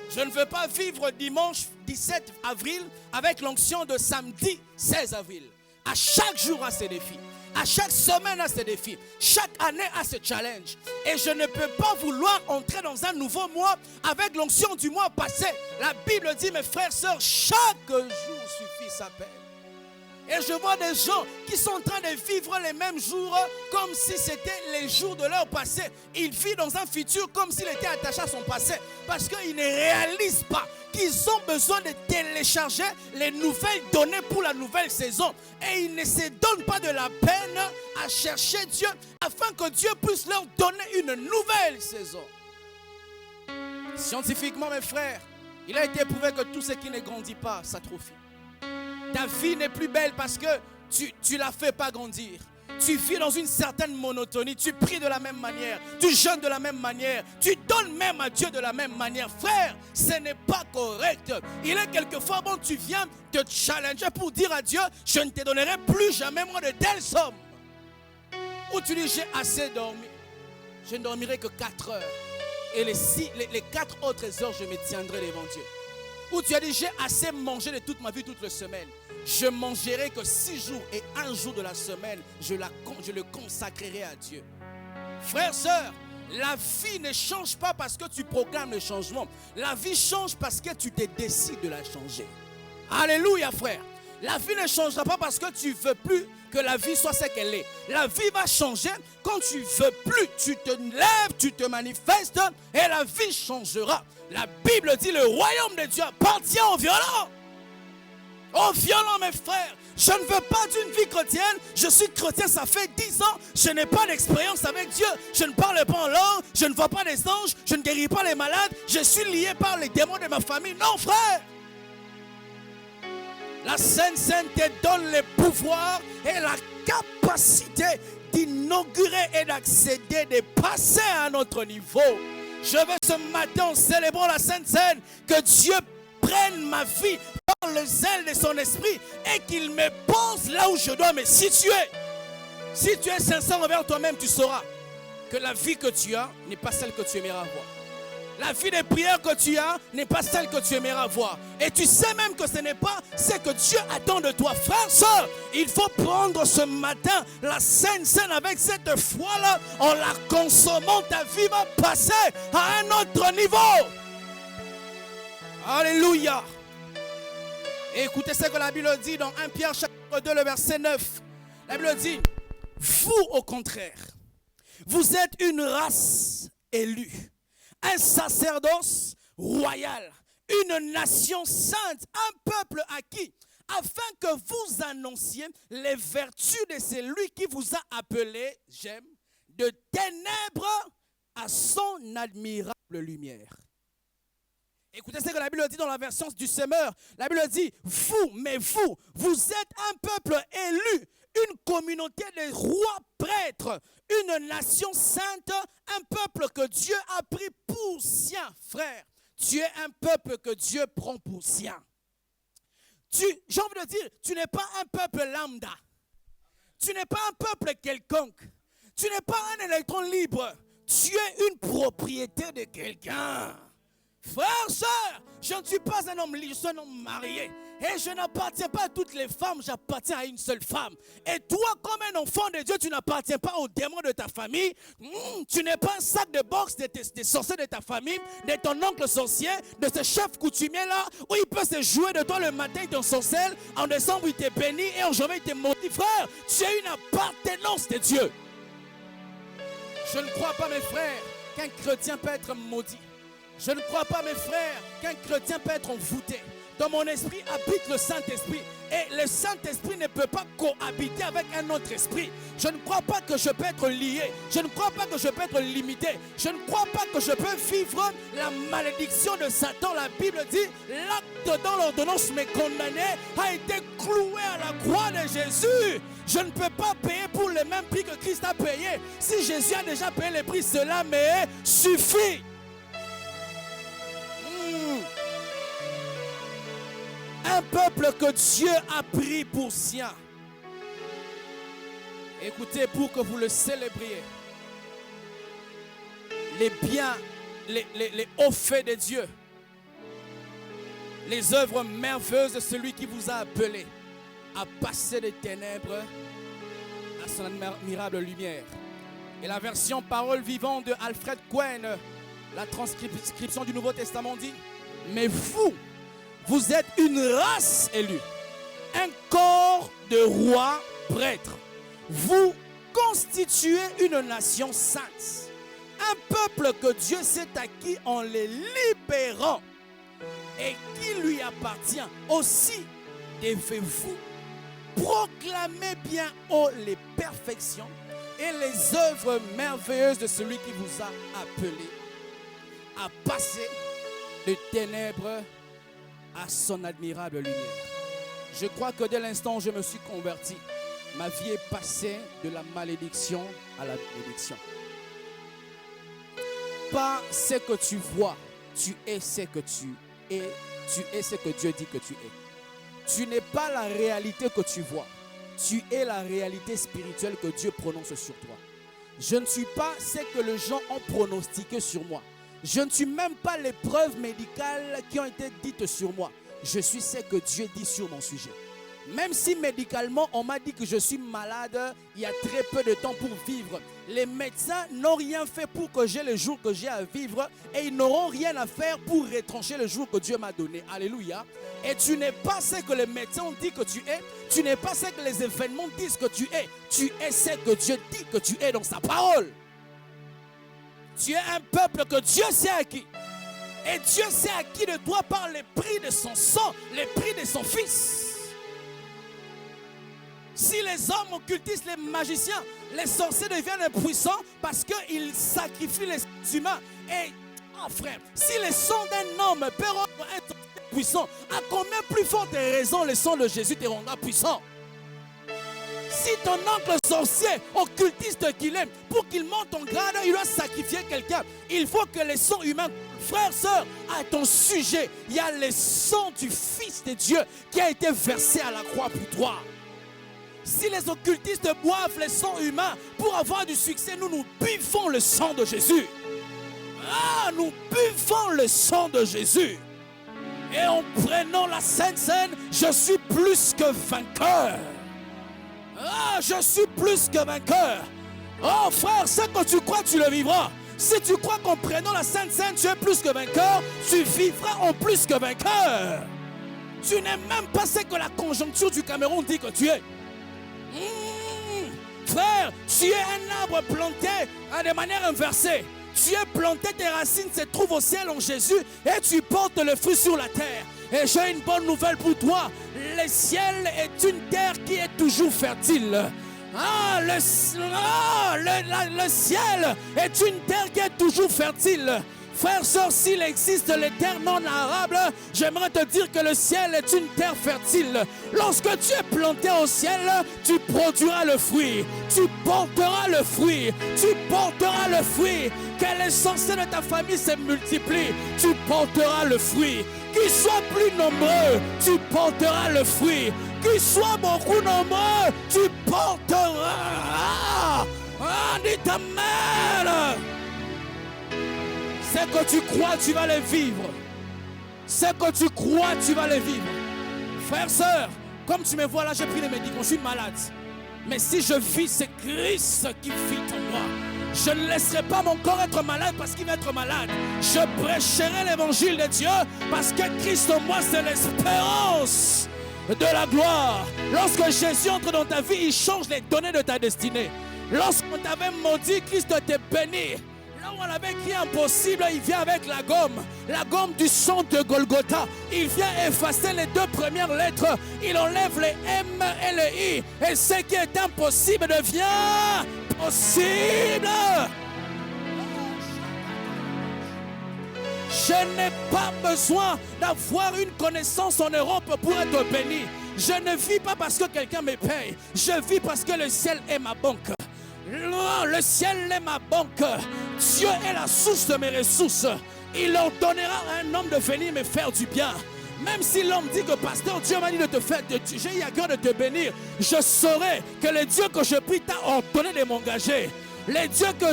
Je ne veux pas vivre dimanche 17 avril avec l'onction de samedi 16 avril. À chaque jour a ses défis. À chaque semaine a ses défis. Chaque année a ses challenges. Et je ne peux pas vouloir entrer dans un nouveau mois avec l'onction du mois passé. La Bible dit, mes frères, sœurs, chaque jour suffit sa peine. Et je vois des gens qui sont en train de vivre les mêmes jours comme si c'était les jours de leur passé. Ils vivent dans un futur comme s'il était attaché à son passé. Parce qu'ils ne réalisent pas qu'ils ont besoin de télécharger les nouvelles données pour la nouvelle saison. Et ils ne se donnent pas de la peine à chercher Dieu afin que Dieu puisse leur donner une nouvelle saison. Scientifiquement, mes frères, Il a été prouvé que tout ce qui ne grandit pas s'atrophie. Ta vie n'est plus belle parce que tu ne la fais pas grandir. Tu vis dans une certaine monotonie. Tu pries de la même manière. Tu jeûnes de la même manière. Tu donnes même à Dieu de la même manière. Frère, ce n'est pas correct. Il est quelquefois bon, tu viens te challenger pour dire à Dieu, je ne te donnerai plus jamais moins de telles sommes. Ou tu dis, j'ai assez dormi. Je ne dormirai que 4 heures. Et les 4 autres heures, je me tiendrai devant Dieu. Ou tu as dit, j'ai assez mangé de toute ma vie, toute la semaine. Je mangerai que 6 jours et 1 jour de la semaine, je le consacrerai à Dieu. Frères, sœurs, la vie ne change pas parce que tu proclames le changement. La vie change parce que tu te décides de la changer. Alléluia, frère. La vie ne changera pas parce que tu ne veux plus que la vie soit ce qu'elle est. La vie va changer quand tu ne veux plus. Tu te lèves, tu te manifestes et la vie changera. La Bible dit le royaume de Dieu appartient aux violents. Aux violents, mes frères. Je ne veux pas d'une vie chrétienne. Je suis chrétien, ça fait 10 ans. Je n'ai pas d'expérience avec Dieu. Je ne parle pas en langue. Je ne vois pas les anges. Je ne guéris pas les malades. Je suis lié par les démons de ma famille. Non, frère. La Sainte Seine te donne le pouvoir et la capacité d'inaugurer et d'accéder, de passer à un autre niveau. Je veux ce matin, en célébrant la Sainte Seine, que Dieu prenne ma vie par le zèle de son esprit et qu'il me pose là où je dois me situer. Si tu es sincère envers toi-même, tu sauras que la vie que tu as n'est pas celle que tu aimeras avoir. La vie de prière que tu as n'est pas celle que tu aimeras avoir. Et tu sais même que ce n'est pas ce que Dieu attend de toi. Frère, soeur, il faut prendre ce matin la Sainte Seine avec cette foi-là. En la consommant, ta vie va passer à un autre niveau. Alléluia. Et écoutez ce que la Bible dit dans 1 Pierre chapitre 2, le verset 9. La Bible dit, vous au contraire, vous êtes une race élue, un sacerdoce royal, une nation sainte, un peuple acquis, afin que vous annonciez les vertus de celui qui vous a appelé, j'aime, de ténèbres à son admirable lumière. Écoutez ce que la Bible dit dans la version du Semeur. La Bible dit, vous êtes un peuple élu, une communauté de rois prêtres, une nation sainte, un peuple que Dieu a pris pour sien. Frère, tu es un peuple que Dieu prend pour sien. J'ai envie de dire, tu n'es pas un peuple lambda. Tu n'es pas un peuple quelconque. Tu n'es pas un électron libre. Tu es une propriété de quelqu'un. Frère, soeur, je ne suis pas un homme libre, je suis un homme marié. Et je n'appartiens pas à toutes les femmes, j'appartiens à une seule femme. Et toi, comme un enfant de Dieu, tu n'appartiens pas aux démons de ta famille. Tu n'es pas un sac de boxe des sorciers de ta famille, de ton oncle sorcier, de ce chef coutumier là, où il peut se jouer de toi le matin, il t'ensorcelle, en décembre il te bénit et en janvier il te maudit. Frère, tu as une appartenance de Dieu. Je ne crois pas, mes frères, qu'un chrétien peut être maudit. Je ne crois pas, mes frères, qu'un chrétien peut être envoûté. Dans mon esprit habite le Saint-Esprit. Et le Saint-Esprit ne peut pas cohabiter avec un autre esprit. Je ne crois pas que je peux être lié. Je ne crois pas que je peux être limité. Je ne crois pas que je peux vivre la malédiction de Satan. La Bible dit, l'acte dans l'ordonnance me condamnait a été cloué à la croix de Jésus. Je ne peux pas payer pour le même prix que Christ a payé. Si Jésus a déjà payé le prix, cela me suffit. Un peuple que Dieu a pris pour sien. Écoutez, pour que vous le célébriez, les biens, les hauts faits de Dieu, les œuvres merveilleuses de celui qui vous a appelé à passer des ténèbres à son admirable lumière. Et la version parole vivante de Alfred Cohen, la transcription du Nouveau Testament dit, mais vous êtes une race élue, un corps de rois prêtres. Vous constituez une nation sainte, un peuple que Dieu s'est acquis en les libérant et qui lui appartient. Aussi devez-vous proclamer bien haut les perfections et les œuvres merveilleuses de celui qui vous a appelé à passer de ténèbres à son admirable lumière. Je crois que dès l'instant où je me suis converti, ma vie est passée de la malédiction à la bénédiction. Pas ce que tu vois, tu es ce que tu es. Tu es ce que Dieu dit que tu es. Tu n'es pas la réalité que tu vois. Tu es la réalité spirituelle que Dieu prononce sur toi. Je ne suis pas ce que les gens ont pronostiqué sur moi. Je ne suis même pas les preuves médicales qui ont été dites sur moi. Je suis ce que Dieu dit sur mon sujet. Même si médicalement, on m'a dit que je suis malade, il y a très peu de temps pour vivre. Les médecins n'ont rien fait pour que j'ai le jour que j'ai à vivre et ils n'auront rien à faire pour retrancher le jour que Dieu m'a donné. Alléluia. Et tu n'es pas ce que les médecins ont dit que tu es. Tu n'es pas ce que les événements disent que tu es. Tu es ce que Dieu dit que tu es dans sa parole. Tu es un peuple que Dieu s'est acquis. Et Dieu s'est acquis de toi par les prix de son sang, les prix de son Fils. Si les hommes occultistes, les magiciens, les sorciers deviennent puissants parce qu'ils sacrifient les humains. Et, frère, si le sang d'un homme peut rendre un sorcier puissant, à combien plus forte raison le sang de Jésus te rendra puissant? Si ton oncle sorcier, occultiste qu'il est, pour qu'il monte en grade, il doit sacrifier quelqu'un. Il faut que le sang humain, frère, sœur, à ton sujet, il y a le sang du Fils de Dieu qui a été versé à la croix pour toi. Si les occultistes boivent le sang humain pour avoir du succès, nous buvons le sang de Jésus. Nous buvons le sang de Jésus. Et en prenant la Sainte Seine, je suis plus que vainqueur. Je suis plus que vainqueur. Oh frère, ce que tu crois, tu le vivras. Si tu crois qu'en prenant la Sainte Seine, tu es plus que vainqueur, tu vivras en plus que vainqueur. Tu n'es même pas ce que la conjoncture du Cameroun dit que tu es. Frère, tu es un arbre planté de manière inversée. Tu es planté, tes racines se trouvent au ciel en Jésus et tu portes le fruit sur la terre. Et j'ai une bonne nouvelle pour toi. Le ciel est une terre qui est toujours fertile. Le ciel est une terre qui est toujours fertile. Frère, sœur, s'il existe les terres non arables, j'aimerais te dire que le ciel est une terre fertile. Lorsque tu es planté au ciel, tu produiras le fruit. Tu porteras le fruit. Tu porteras le fruit. Que les sorciers de ta famille se multiplient. Tu porteras le fruit. Qu'ils soient plus nombreux, tu porteras le fruit. Qu'ils soient beaucoup nombreux, tu porteras. Dis amen. Ce que tu crois, tu vas le vivre. Ce que tu crois, tu vas le vivre. Frère, sœur, comme tu me vois là, j'ai pris les médicaments, je suis malade. Mais si je vis, c'est Christ qui vit en moi. Je ne laisserai pas mon corps être malade parce qu'il va être malade. Je prêcherai l'évangile de Dieu parce que Christ en moi, c'est l'espérance de la gloire. Lorsque Jésus entre dans ta vie, il change les données de ta destinée. Lorsqu'on t'avait maudit, Christ te bénit. Là où on avait écrit impossible, il vient avec la gomme du sang de Golgotha. Il vient effacer les deux premières lettres. Il enlève les M et les I. Et ce qui est impossible devient possible. Je n'ai pas besoin d'avoir une connaissance en Europe pour être béni. Je ne vis pas parce que quelqu'un me paye. Je vis parce que le ciel est ma banque. Le ciel est ma banque. Dieu est la source de mes ressources. Il ordonnera à un homme de venir me faire du bien. Même si l'homme dit que pasteur, Dieu m'a dit de te faire, j'ai eu à cœur de te bénir, je saurai que le Dieu que je prie t'a ordonné de m'engager. Les dieux que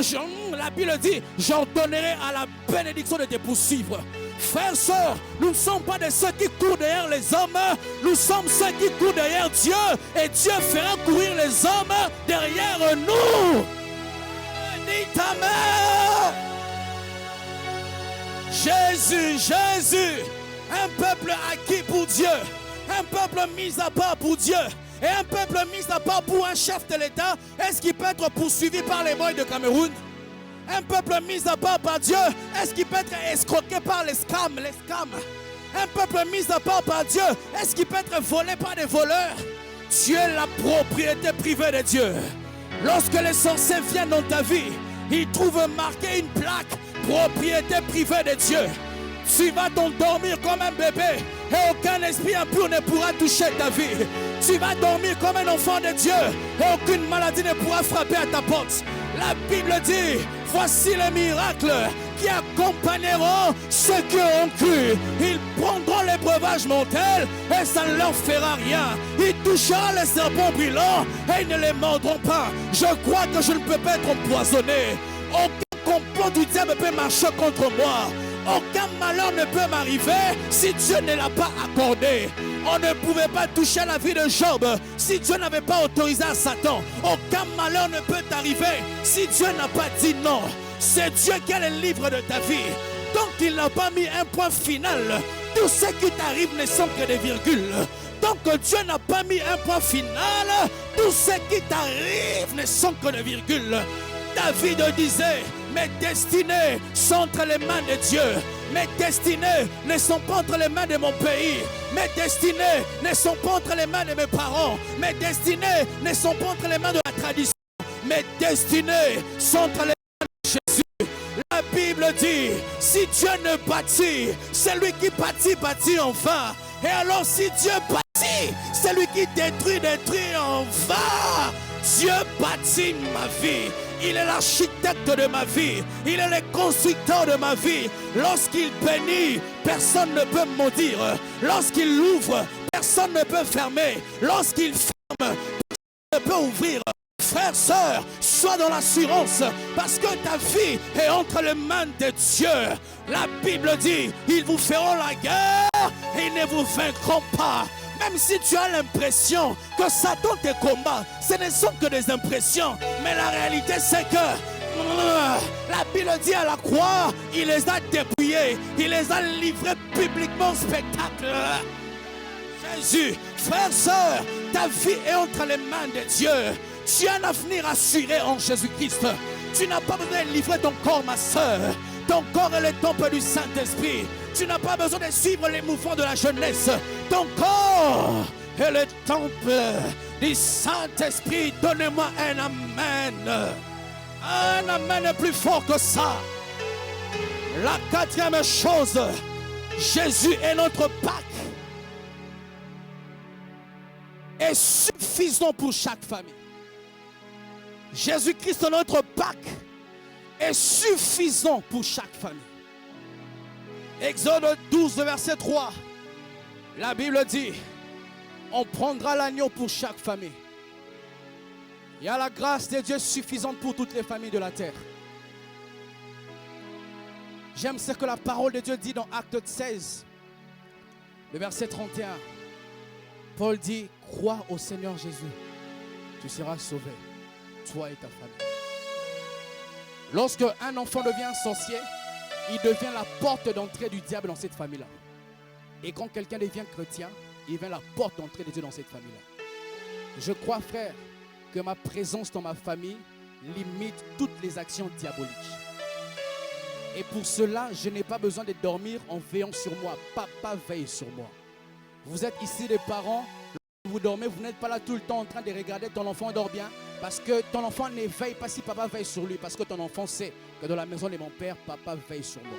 la Bible dit, j'ordonnerai à la bénédiction de te poursuivre. Frères, sœurs, nous ne sommes pas de ceux qui courent derrière les hommes, nous sommes ceux qui courent derrière Dieu, et Dieu fera courir les hommes derrière nous. Dis amen. Jésus, Jésus, un peuple acquis pour Dieu, un peuple mis à part pour Dieu, et un peuple mis à part pour un chef de l'État, est-ce qu'il peut être poursuivi par les boys de Cameroun? Un peuple mis à part par Dieu, est-ce qu'il peut être escroqué par les scams? Un peuple mis à part par Dieu, est-ce qu'il peut être volé par des voleurs? Tu es la propriété privée de Dieu. Lorsque les sorciers viennent dans ta vie, ils trouvent marqué une plaque, propriété privée de Dieu. Tu vas t'endormir comme un bébé et aucun esprit impur ne pourra toucher ta vie. Tu vas dormir comme un enfant de Dieu et aucune maladie ne pourra frapper à ta porte. La Bible dit, voici les miracles qui accompagneront ceux qui ont cru. Ils prendront les breuvages mortels et ça ne leur fera rien. Ils toucheront les serpents brûlants et ils ne les mordront pas. Je crois que je ne peux pas être empoisonné. Aucun complot du diable peut marcher contre moi. Aucun malheur ne peut m'arriver si Dieu ne l'a pas accordé. On ne pouvait pas toucher la vie de Job si Dieu n'avait pas autorisé à Satan. Aucun malheur ne peut t'arriver si Dieu n'a pas dit non. C'est Dieu qui a le livre de ta vie. Donc il n'a pas mis un point final. Tout ce qui t'arrive ne sont que des virgules. Donc Dieu n'a pas mis un point final. Tout ce qui t'arrive ne sont que des virgules. David disait, mes destinées sont entre les mains de Dieu. Mes destinées ne sont pas entre les mains de mon pays. Mes destinées ne sont pas entre les mains de mes parents. Mes destinées ne sont pas entre les mains de la tradition. Mes destinées sont entre les mains de Jésus. La Bible dit, si Dieu ne bâtit, celui qui bâtit, bâtit en vain. Et alors si Dieu bâtit, celui qui détruit, détruit en vain. Dieu bâtit ma vie. Il est l'architecte de ma vie. Il est le constructeur de ma vie. Lorsqu'il bénit, personne ne peut maudire. Lorsqu'il ouvre, personne ne peut fermer. Lorsqu'il ferme, personne ne peut ouvrir. Frères, sœurs, sois dans l'assurance parce que ta vie est entre les mains de Dieu. La Bible dit, ils vous feront la guerre et ils ne vous vaincront pas. Même si tu as l'impression que Satan te combat, ce ne sont que des impressions. Mais la réalité, c'est que la Bible dit à la croix, il les a dépouillés, il les a livrés publiquement au spectacle. Jésus, frère, sœur, ta vie est entre les mains de Dieu. Tu as un avenir assuré en Jésus-Christ. Tu n'as pas besoin de livrer ton corps, ma sœur. Ton corps est le temple du Saint-Esprit. Tu n'as pas besoin de suivre les mouvements de la jeunesse. Ton corps est le temple du Saint-Esprit. Donnez-moi un amen. Un amen plus fort que ça. La quatrième chose, Jésus est notre Pâques. Est suffisant pour chaque famille. Jésus-Christ, notre Pâques, est suffisant pour chaque famille. Exode 12, verset 3. La Bible dit, on prendra l'agneau pour chaque famille. Il y a la grâce de Dieu suffisante pour toutes les familles de la terre. J'aime ce que la parole de Dieu dit dans Acte 16, le verset 31. Paul dit, crois au Seigneur Jésus, tu seras sauvé, toi et ta famille. Lorsque un enfant devient sorcier, il devient la porte d'entrée du diable dans cette famille-là. Et quand quelqu'un devient chrétien, il devient la porte d'entrée de Dieu dans cette famille-là. Je crois, frère, que ma présence dans ma famille limite toutes les actions diaboliques. Et pour cela, je n'ai pas besoin de dormir en veillant sur moi. Papa veille sur moi. Vous êtes ici des parents, lorsque vous dormez, vous n'êtes pas là tout le temps en train de regarder ton enfant dort bien. Parce que ton enfant ne veille pas si papa veille sur lui. Parce que ton enfant sait que dans la maison de mon père, papa veille sur moi.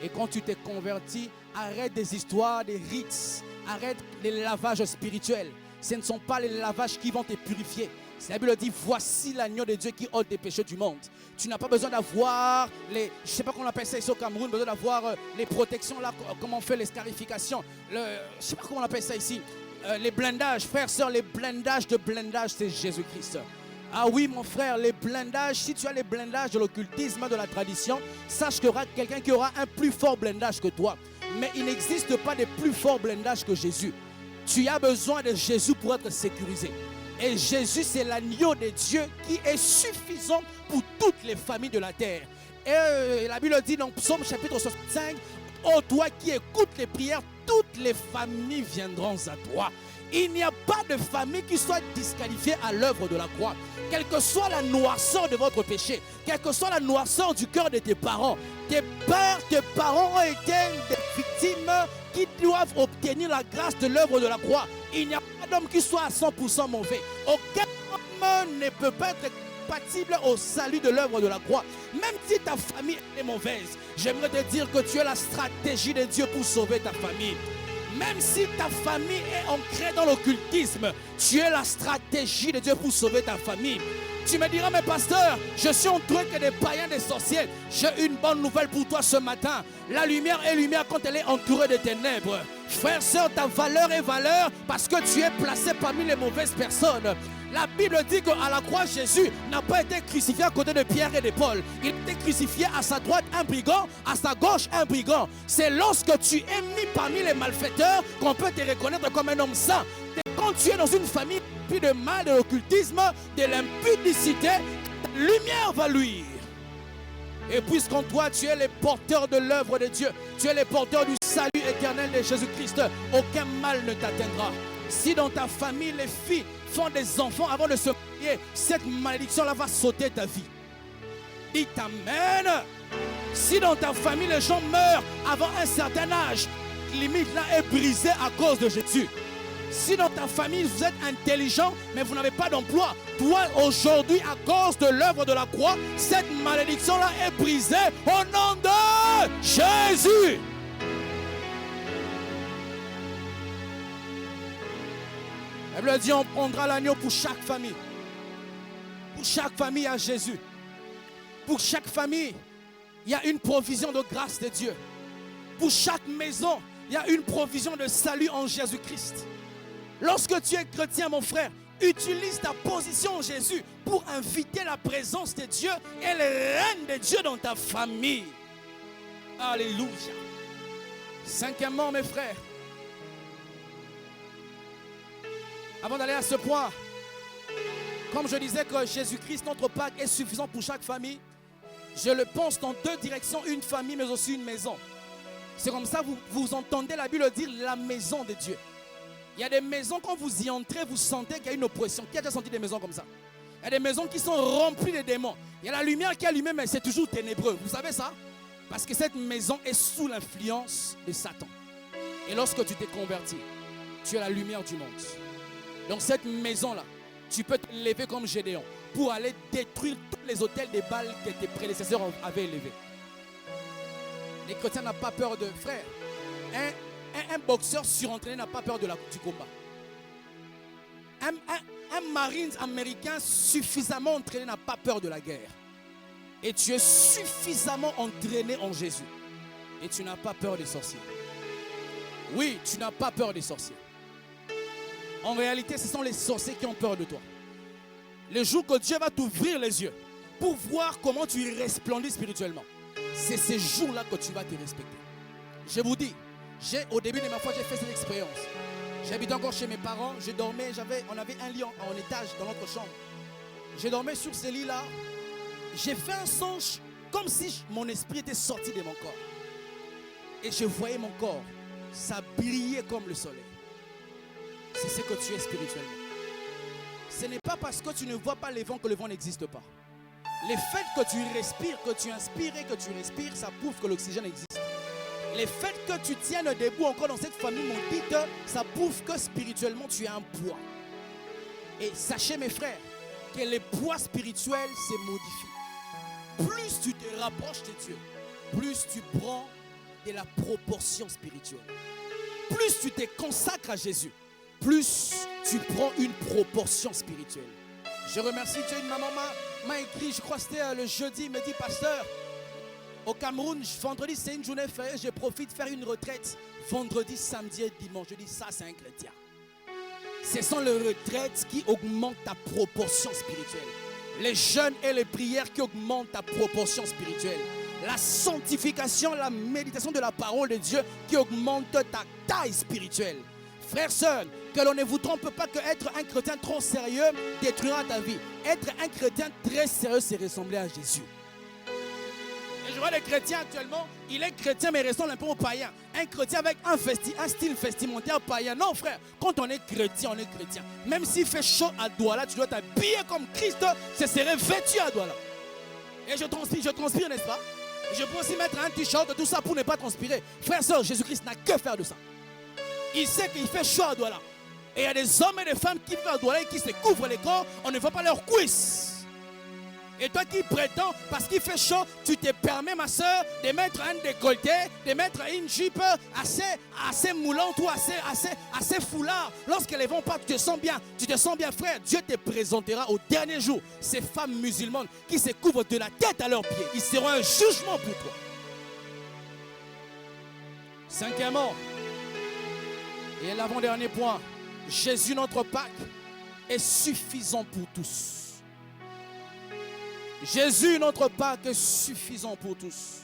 Et quand tu t'es converti, arrête des histoires, des rites. Arrête les lavages spirituels. Ce ne sont pas les lavages qui vont te purifier. La Bible dit, voici l'agneau de Dieu qui ôte des péchés du monde. Tu n'as pas besoin d'avoir les, je ne sais pas comment on appelle ça ici au Cameroun, besoin d'avoir les protections là, comment on fait les scarifications. Je ne sais pas comment on appelle ça ici. Les blindages, frères, sœurs, les blindages de blindage, c'est Jésus-Christ. Ah oui, mon frère, les blindages, si tu as les blindages de l'occultisme, de la tradition, sache qu'il y aura quelqu'un qui aura un plus fort blindage que toi. Mais il n'existe pas de plus fort blindage que Jésus. Tu as besoin de Jésus pour être sécurisé. Et Jésus, c'est l'agneau de Dieu qui est suffisant pour toutes les familles de la terre. Et la Bible dit dans Psaume chapitre 65, « Oh toi qui écoutes les prières, toutes les familles viendront à toi. » Il n'y a pas de famille qui soit disqualifiée à l'œuvre de la croix. Quelle que soit la noirceur de votre péché, quelle que soit la noirceur du cœur de tes parents, tes parents ont été des victimes qui doivent obtenir la grâce de l'œuvre de la croix. Il n'y a pas d'homme qui soit à 100% mauvais. Aucun homme ne peut pas être incompatible au salut de l'œuvre de la croix. Même si ta famille est mauvaise, j'aimerais te dire que tu as la stratégie de Dieu pour sauver ta famille. Même si ta famille est ancrée dans l'occultisme, tu as la stratégie de Dieu pour sauver ta famille. Tu me diras, mais pasteur, je suis entouré que des païens, des sorciers. J'ai une bonne nouvelle pour toi ce matin. La lumière est lumière quand elle est entourée de ténèbres. Frère, sœur, ta valeur est valeur parce que tu es placé parmi les mauvaises personnes. La Bible dit qu'à la croix, Jésus n'a pas été crucifié à côté de Pierre et de Paul. Il était crucifié à sa droite un brigand, à sa gauche un brigand. C'est lorsque tu es mis parmi les malfaiteurs qu'on peut te reconnaître comme un homme saint. Quand tu es dans une famille puis de mal, de l'occultisme, de l'impudicité, ta lumière va luire. Et puisqu'en toi tu es les porteurs de l'œuvre de Dieu, tu es les porteurs du salut éternel de Jésus-Christ, aucun mal ne t'atteindra. Si dans ta famille les filles font des enfants avant de se marier, cette malédiction-là va sauter ta vie. Dis amen. Si dans ta famille les gens meurent avant un certain âge, limite là est brisée à cause de Jésus. Si dans ta famille vous êtes intelligent mais vous n'avez pas d'emploi, toi aujourd'hui à cause de l'œuvre de la croix, cette malédiction-là est brisée au nom de Jésus. La Bible dit on prendra l'agneau pour chaque famille. Pour chaque famille à Jésus. Pour chaque famille, il y a une provision de grâce de Dieu. Pour chaque maison, il y a une provision de salut en Jésus-Christ. Lorsque tu es chrétien, mon frère, utilise ta position en Jésus pour inviter la présence de Dieu et le règne de Dieu dans ta famille. Alléluia. Cinquièmement, mes frères, avant d'aller à ce point, comme je disais que Jésus-Christ, notre Pâque, est suffisant pour chaque famille, je le pense dans deux directions, une famille mais aussi une maison. C'est comme ça que vous entendez la Bible dire la maison de Dieu. Il y a des maisons, quand vous y entrez, vous sentez qu'il y a une oppression. Qui a déjà senti des maisons comme ça? Il y a des maisons qui sont remplies de démons. Il y a la lumière qui est allumée, mais c'est toujours ténébreux. Vous savez ça? Parce que cette maison est sous l'influence de Satan. Et lorsque tu t'es converti, tu es la lumière du monde. Donc cette maison-là, tu peux te lever comme Gédéon pour aller détruire tous les autels des Baals que tes prédécesseurs avaient élevés. Les chrétiens n'ont pas peur de frères. Un boxeur surentraîné n'a pas peur du combat. Un marine américain suffisamment entraîné n'a pas peur de la guerre. Et tu es suffisamment entraîné en Jésus. Et tu n'as pas peur des sorciers. Oui, tu n'as pas peur des sorciers. En réalité, ce sont les sorciers qui ont peur de toi. Le jour que Dieu va t'ouvrir les yeux pour voir comment tu resplendis spirituellement, c'est ces jours-là que tu vas te respecter. Je vous dis, au début de ma foi, j'ai fait cette expérience. J'habitais encore chez mes parents, je dormais, on avait un lit en étage dans notre chambre. Je dormais sur ce lit-là. J'ai fait un songe comme si mon esprit était sorti de mon corps. Et je voyais mon corps, ça brillait comme le soleil. C'est ce que tu es spirituellement. Ce n'est pas parce que tu ne vois pas le vent que le vent n'existe pas. Le fait que tu respires, que tu inspires et que tu respires, ça prouve que l'oxygène existe. Le fait que tu tiennes debout encore dans cette famille maudite, ça prouve que spirituellement tu as un poids. Et sachez mes frères, que le poids spirituel se modifie. Plus tu te rapproches de Dieu, plus tu prends de la proportion spirituelle. Plus tu te consacres à Jésus, plus tu prends une proportion spirituelle. Je remercie Dieu, une maman m'a écrit, je crois que c'était le jeudi, il me dit, pasteur, au Cameroun, vendredi c'est une journée fériée, je profite de faire une retraite. Vendredi, samedi et dimanche, je dis ça c'est un chrétien. Ce sont les retraites qui augmentent ta proportion spirituelle. Les jeûnes et les prières qui augmentent ta proportion spirituelle. La sanctification, la méditation de la parole de Dieu qui augmente ta taille spirituelle. Frères, sœurs, que l'on ne vous trompe pas que être un chrétien trop sérieux détruira ta vie. Être un chrétien très sérieux, c'est ressembler à Jésus. Et je vois les chrétiens actuellement, il est chrétien mais il ressemble un peu au païen. Un chrétien avec un style vestimentaire païen. Non frère, quand on est chrétien, on est chrétien. Même s'il fait chaud à Douala, tu dois t'habiller comme Christ, ce serait vêtu à Douala. Et je transpire, n'est-ce pas? Et je peux aussi mettre un t-shirt, tout ça pour ne pas transpirer. Frère, sœur, Jésus-Christ n'a que faire de ça. Il sait qu'il fait chaud à Douala. Et il y a des hommes et des femmes qui vivent à Douala et qui se couvrent les corps, on ne voit pas leurs cuisses. Et toi qui prétends, parce qu'il fait chaud, tu te permets, ma soeur, de mettre un décolleté, de mettre une jupe assez moulante ou assez foulard. Lorsqu'elles vont pas, tu te sens bien, frère. Dieu te présentera au dernier jour ces femmes musulmanes qui se couvrent de la tête à leurs pieds. Ils seront un jugement pour toi. Cinquièmement, et l'avant-dernier point, Jésus, notre Pâque, est suffisant pour tous. Jésus, notre Pâque, est suffisant pour tous.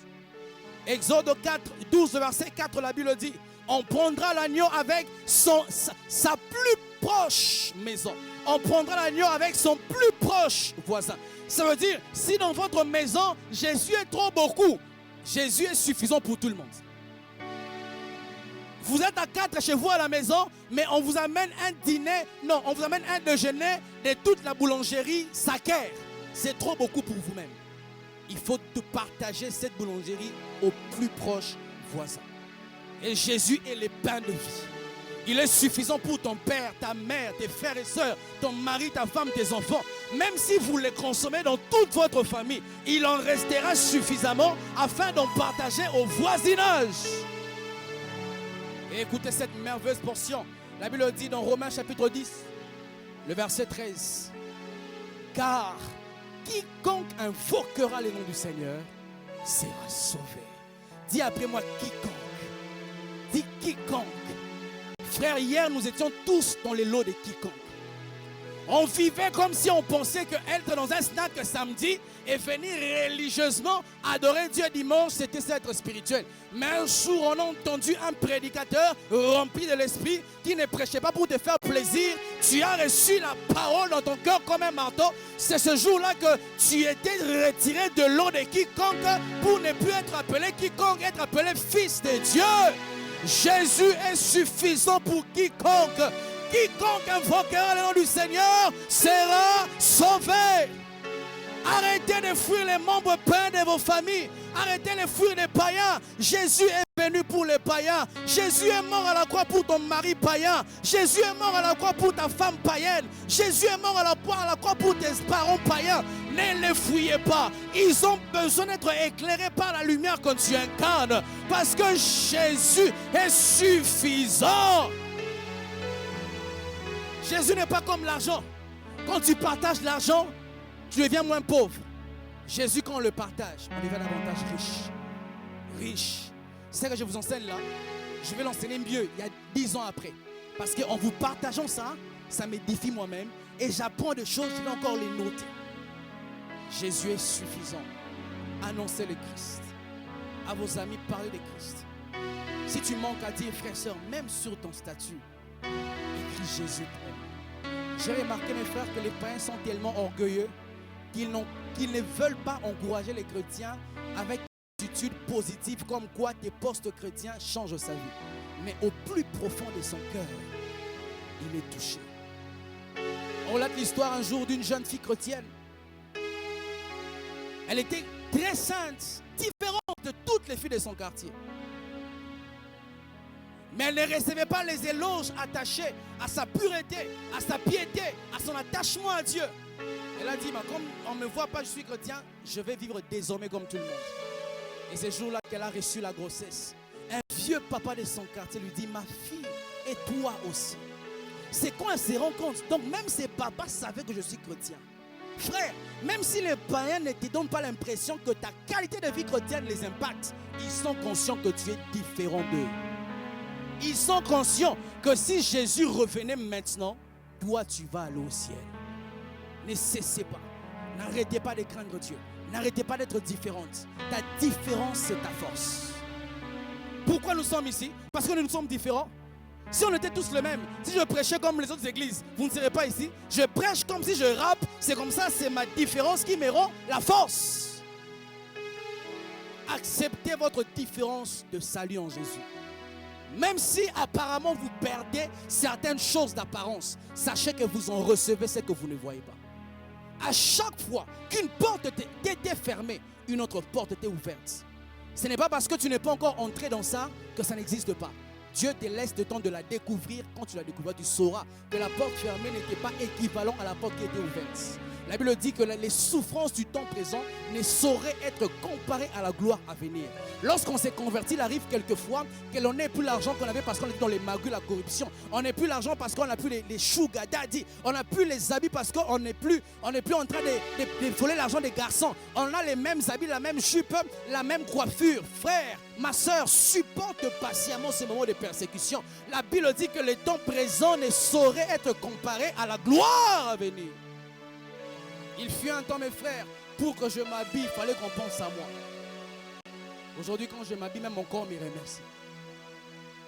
Exode 4, 12, verset 4, la Bible dit, on prendra l'agneau avec sa plus proche maison. On prendra l'agneau avec son plus proche voisin. Ça veut dire, si dans votre maison, Jésus est trop beaucoup, Jésus est suffisant pour tout le monde. Vous êtes à 4 chez vous à la maison, mais on vous amène un dîner, non, on vous amène un déjeuner de toute la boulangerie Saker. C'est trop beaucoup pour vous-même. Il faut partager cette boulangerie au plus proche voisin. Et Jésus est le pain de vie. Il est suffisant pour ton père, ta mère, tes frères et sœurs, ton mari, ta femme, tes enfants. Même si vous les consommez dans toute votre famille, il en restera suffisamment afin d'en partager au voisinage. Et écoutez cette merveilleuse portion. La Bible dit dans Romains chapitre 10, le verset 13. Car quiconque invoquera le nom du Seigneur sera sauvé. Dis après moi quiconque. Dis quiconque. Frère, hier nous étions tous dans les lots de quiconque. On vivait comme si on pensait que être dans un snack samedi et venir religieusement adorer Dieu dimanche, c'était être spirituel. Mais un jour, on a entendu un prédicateur rempli de l'esprit qui ne prêchait pas pour te faire plaisir. Tu as reçu la parole dans ton cœur comme un marteau. C'est ce jour-là que tu étais retiré de l'eau de quiconque pour ne plus être appelé quiconque, être appelé fils de Dieu. Jésus est suffisant pour quiconque. Quiconque invoquera le nom du Seigneur sera sauvé. Arrêtez de fuir les membres païens de vos familles. Arrêtez de fuir les païens. Jésus est venu pour les païens. Jésus est mort à la croix pour ton mari païen. Jésus est mort à la croix pour ta femme païenne. Jésus est mort à la croix pour tes parents païens. Ne les fuyez pas. Ils ont besoin d'être éclairés par la lumière quand tu incarnes. Parce que Jésus est suffisant. Jésus n'est pas comme l'argent. Quand tu partages l'argent, tu deviens moins pauvre. Jésus, quand on le partage, on devient davantage riche. Riche. C'est ce que je vous enseigne là. Je vais l'enseigner mieux il y a 10 ans après. Parce qu'en vous partageant ça, ça m'édifie moi-même. Et j'apprends des choses, je vais encore les noter. Jésus est suffisant. Annoncez le Christ. À vos amis, parlez de Christ. Si tu manques à dire, frère, sœur, même sur ton statut, écris Jésus t'aime. J'ai remarqué, mes frères, que les païens sont tellement orgueilleux qu'ils ne veulent pas encourager les chrétiens avec une attitude positive comme quoi tes postes chrétiens changent sa vie. Mais au plus profond de son cœur, il est touché. On relate l'histoire un jour d'une jeune fille chrétienne. Elle était très sainte, différente de toutes les filles de son quartier. Mais elle ne recevait pas les éloges attachés à sa pureté, à sa piété, à son attachement à Dieu. Elle a dit, comme on ne me voit pas, je suis chrétien, je vais vivre désormais comme tout le monde. Et ce jour-là qu'elle a reçu la grossesse, un vieux papa de son quartier lui dit, ma fille, et toi aussi. C'est quand elle se rend compte. Donc même ses papas savaient que je suis chrétien. Frère, même si les païens ne te donnent pas l'impression que ta qualité de vie chrétienne les impacte, ils sont conscients que tu es différent d'eux. Ils sont conscients que si Jésus revenait maintenant, toi tu vas aller au ciel. Ne cessez pas. N'arrêtez pas de craindre Dieu. N'arrêtez pas d'être différente. Ta différence, c'est ta force. Pourquoi nous sommes ici? Parce que nous sommes différents. Si on était tous les mêmes, si je prêchais comme les autres églises, vous ne serez pas ici. Je prêche comme si je rappe. C'est comme ça, c'est ma différence qui me rend la force. Acceptez votre différence de salut en Jésus. Même si apparemment vous perdez certaines choses d'apparence, sachez que vous en recevez ce que vous ne voyez pas. À chaque fois qu'une porte était fermée, une autre porte était ouverte. Ce n'est pas parce que tu n'es pas encore entré dans ça que ça n'existe pas. Dieu te laisse le temps de la découvrir. Quand tu la découvriras, tu sauras que la porte fermée n'était pas équivalent à la porte qui était ouverte. La Bible dit que les souffrances du temps présent ne sauraient être comparées à la gloire à venir. Lorsqu'on s'est converti, il arrive quelquefois que l'on n'ait plus l'argent qu'on avait parce qu'on était dans les magouilles, la corruption. On n'a plus l'argent parce qu'on n'a plus les sugar daddy. On n'a plus les habits parce qu'on n'est plus en train de voler l'argent des garçons. On a les mêmes habits, la même jupe, la même coiffure. Frère, ma soeur, supporte patiemment ces moments de persécution. La Bible dit que le temps présent ne saurait être comparé à la gloire à venir. Il fut un temps, mes frères, pour que je m'habille, il fallait qu'on pense à moi. Aujourd'hui, quand je m'habille, même mon corps me remercie.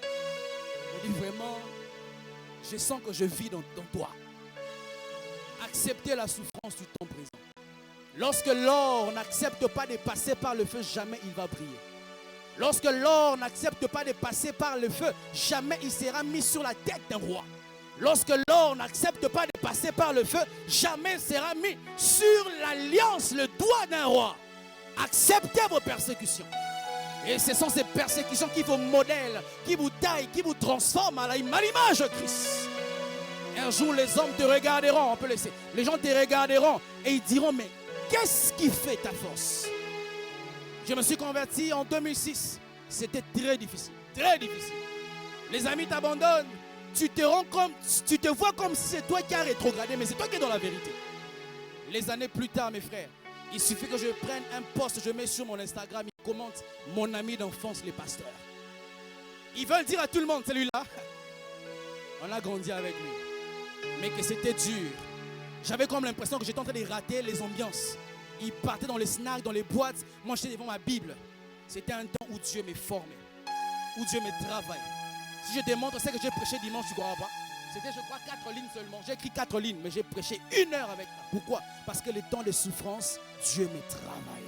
Je dis vraiment, je sens que je vis dans toi. Acceptez la souffrance du temps présent. Lorsque l'or n'accepte pas de passer par le feu, jamais il va briller. Lorsque l'or n'accepte pas de passer par le feu, jamais il sera mis sur la tête d'un roi. Lorsque l'or n'accepte pas de passer par le feu, jamais il sera mis sur l'alliance, le doigt d'un roi. Acceptez vos persécutions. Et ce sont ces persécutions qui vous modèlent, qui vous taillent, qui vous transforment à l'image de Christ. Un jour, les hommes te regarderont, on peut laisser. Les gens te regarderont et ils diront, mais qu'est-ce qui fait ta force? Je me suis converti en 2006. C'était très difficile, très difficile. Les amis t'abandonnent. Tu te vois comme si c'est toi qui as rétrogradé, mais c'est toi qui es dans la vérité. Les années plus tard, mes frères, il suffit que je prenne un post, je mets sur mon Instagram, il commente mon ami d'enfance, les pasteurs. Ils veulent dire à tout le monde, celui-là, on a grandi avec lui. Mais que c'était dur. J'avais comme l'impression que j'étais en train de rater les ambiances. Ils partaient dans les snacks, dans les boîtes. Moi, j'étais devant ma Bible. C'était un temps où Dieu me formait, où Dieu me travaille. Si je te montre ce que j'ai prêché dimanche, tu ne crois pas? C'était, je crois, 4 lignes seulement. J'ai écrit 4 lignes, mais j'ai prêché 1 heure avec toi. Pourquoi? Parce que le temps de souffrance, Dieu me travaillait.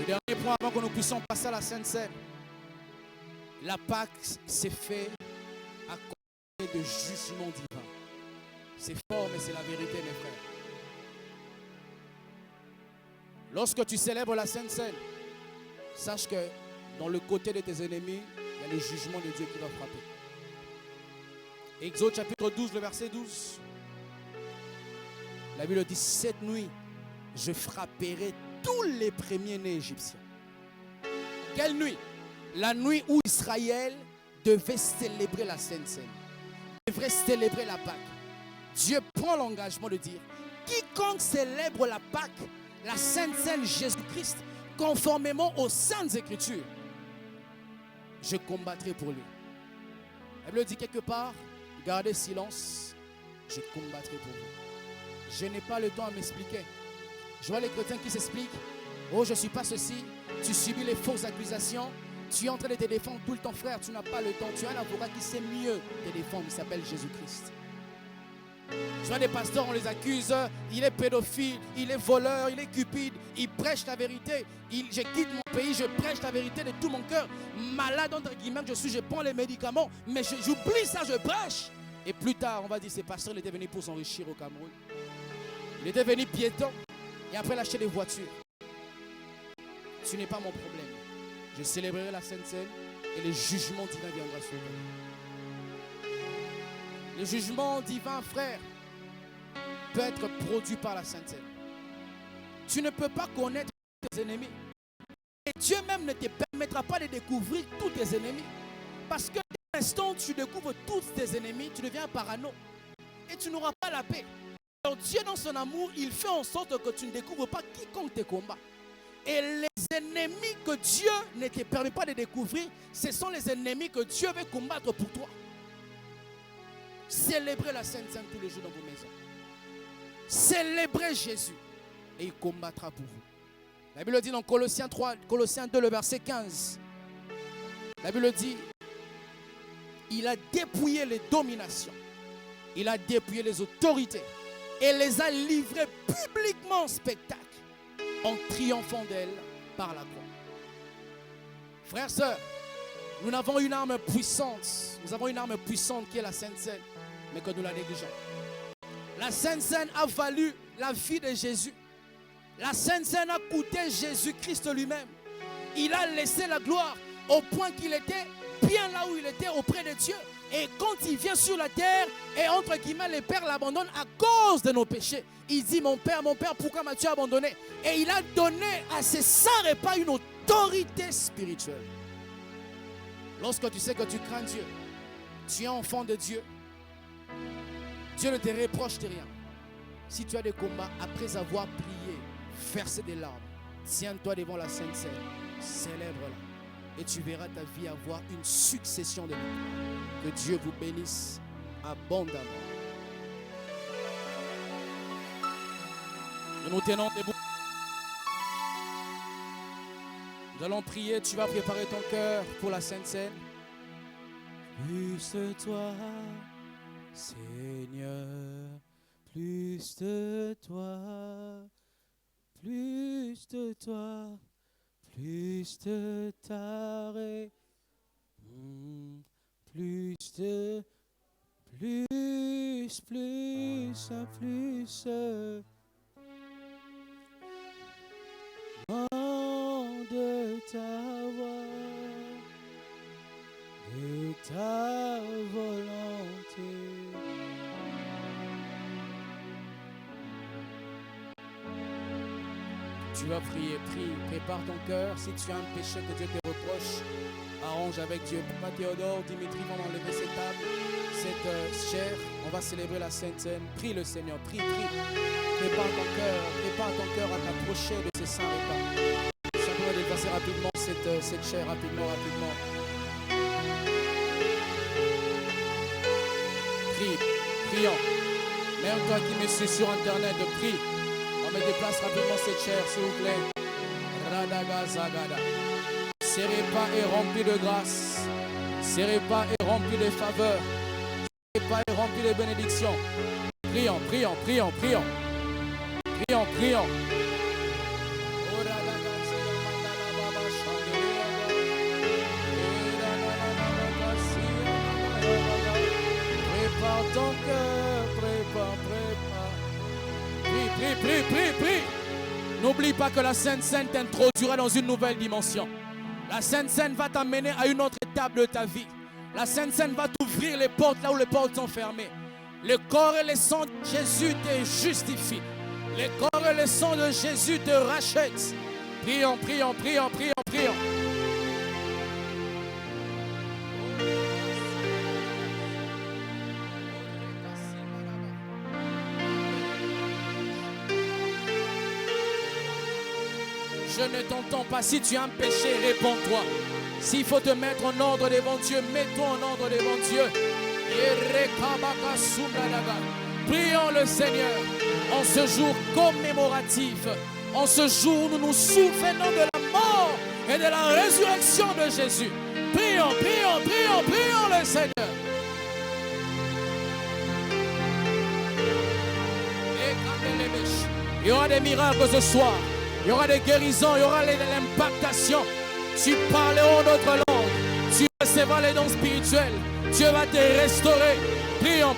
Le dernier point avant que nous puissions passer à la Sainte Seine. La Pâque s'est fait à cause de jugement divin. C'est fort, mais c'est la vérité, mes frères. Lorsque tu célèbres la Sainte Seine, sache que dans le côté de tes ennemis, il y a le jugement de Dieu qui va frapper. Exode chapitre 12, le verset 12. La Bible dit, cette nuit, je frapperai tous les premiers-nés égyptiens. Quelle nuit? La nuit où Israël devait célébrer la Sainte Seine. Devrait célébrer la Pâque. Dieu prend l'engagement de dire, quiconque célèbre la Pâque, la Sainte Seine Jésus-Christ, conformément aux Saintes Écritures, je combattrai pour lui. La Bible dit quelque part, gardez silence, je combattrai pour vous. Je n'ai pas le temps à m'expliquer. Je vois les chrétiens qui s'expliquent, oh je ne suis pas ceci, tu subis les fausses accusations, tu es en train de te défendre tout le temps, frère, tu n'as pas le temps, tu as un avocat qui sait mieux te défendre, il s'appelle Jésus-Christ. Je vois des pasteurs, on les accuse, il est pédophile, il est voleur, il est cupide, il prêche la vérité. Je quitte mon pays, je prêche la vérité de tout mon cœur. Malade entre guillemets que je prends les médicaments, mais j'oublie ça, je prêche. Et plus tard, on va dire, ces pasteurs, il était venu pour s'enrichir au Cameroun. Il était venu piéton et après il achetait des voitures. Ce n'est pas mon problème. Je célébrerai la Sainte Seine et le jugement divin viendra sur toi. Le jugement divin, frère, peut être produit par la Sainte Seine. Tu ne peux pas connaître tes ennemis. Et Dieu même ne te permettra pas de découvrir tous tes ennemis. Parce que dès l'instant où tu découvres tous tes ennemis, tu deviens parano. Et tu n'auras pas la paix. Alors Dieu, dans son amour, il fait en sorte que tu ne découvres pas quiconque te combat. Et les ennemis que Dieu ne te permet pas de découvrir, ce sont les ennemis que Dieu veut combattre pour toi. Célébrez la Sainte Seine tous les jours dans vos maisons. Célébrez Jésus et il combattra pour vous. La Bible dit dans Colossiens 2, le verset 15. La Bible dit, il a dépouillé les dominations, il a dépouillé les autorités et les a livrées publiquement en spectacle en triomphant d'elles par la croix. Frères, sœurs, nous avons une arme puissante. Nous avons une arme puissante qui est la Sainte Seine, mais que nous la négligeons. La Sainte Seine a valu la vie de Jésus. La Sainte Seine a coûté Jésus-Christ lui-même. il a laissé la gloire au point qu'il était bien là où il était auprès de Dieu. Et quand il vient sur la terre, et entre guillemets, le Père l'abandonne à cause de nos péchés. Il dit, mon Père, pourquoi m'as-tu abandonné? Et il a donné à ces saints repas une autorité spirituelle. Lorsque tu sais que tu crains Dieu, tu es enfant de Dieu, Dieu ne te reproche de rien. Si tu as des combats, après avoir prié, versé des larmes, tiens-toi devant la Sainte Seine, célèbre-la. Et tu verras ta vie avoir une succession de victoires. Que Dieu vous bénisse abondamment. Nous nous tenons debout. Nous allons prier. Tu vas préparer ton cœur pour la Sainte Seine. Plus de toi, Seigneur, plus de toi, plus de toi, plus de ta ré. Plus de, plus de ta voix, de ta volonté. Tu vas prier, prie, prépare ton cœur. Si tu as un péché que Dieu te reproche, arrange avec Dieu. Papa Théodore, Dimitri vont enlever cette table, cette chair. On va célébrer la Sainte Seine. Prie le Seigneur, prie, prie. Prépare ton cœur à t'approcher de ces saints repas. Simplement déplacer rapidement cette chair, rapidement. Prie, prions. Même toi qui me suis sur Internet, prie. On me déplace rapidement cette chair, s'il vous plaît. Radaga Zagada. Ces repas est rempli de grâce. Ces repas est rempli de faveur. Ces repas est rempli de bénédictions. Prions. Prépare ton cœur, prépare. Prie. N'oublie pas que la Sainte Seine t'introduira dans une nouvelle dimension. La Sainte Seine va t'amener à une autre étape de ta vie. La Sainte Seine va t'ouvrir les portes là où les portes sont fermées. Le corps et le sang de Jésus te justifient. Le corps et le sang de Jésus te rachètent. Prions. Je ne t'entends pas. Si tu as un péché, réponds-toi. S'il faut te mettre en ordre devant Dieu, mets-toi en ordre devant Dieu. Prions le Seigneur en ce jour commémoratif. En ce jour, nous nous souvenons de la mort et de la résurrection de Jésus. Prions le Seigneur. Il y aura des miracles ce soir. Il y aura des guérisons, il y aura l'impactation. Tu parleras d'autres langues. Tu recevras les dons spirituels. Dieu va te restaurer. Prions.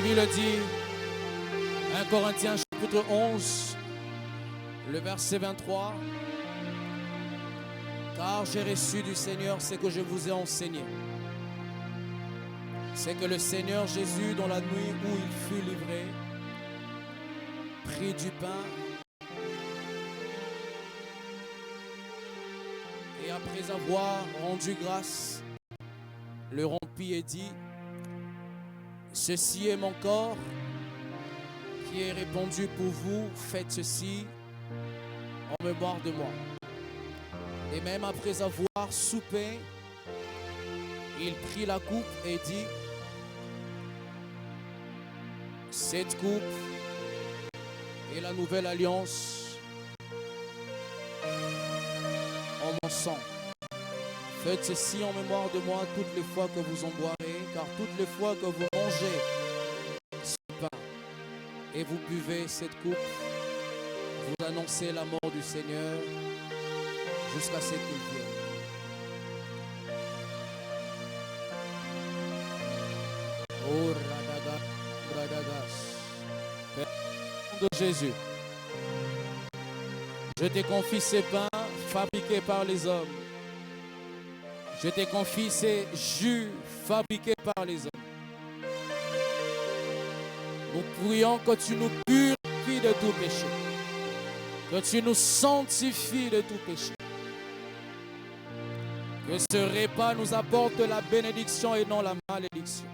La Bible dit, 1 Corinthiens chapitre 11, le verset 23, car j'ai reçu du Seigneur ce que je vous ai enseigné. C'est que le Seigneur Jésus, dans la nuit où il fut livré, prit du pain et après avoir rendu grâce, le rompit et dit, ceci est mon corps qui est répandu pour vous, faites ceci en mémoire de moi. Et même après avoir soupé, il prit la coupe et dit, cette coupe est la nouvelle alliance en mon sang. Faites ceci en mémoire de moi toutes les fois que vous en boirez, car toutes les fois que vous mangez ce pain et vous buvez cette coupe, vous annoncez la mort du Seigneur jusqu'à ce qu'il vienne. Oh Radaga, Radagas, Père de Jésus, je te confie ces pains fabriqués par les hommes. Je te confie ces jus fabriqués par les hommes. Nous prions que tu nous purifies de tout péché. Que tu nous sanctifies de tout péché. Que ce repas nous apporte la bénédiction et non la malédiction.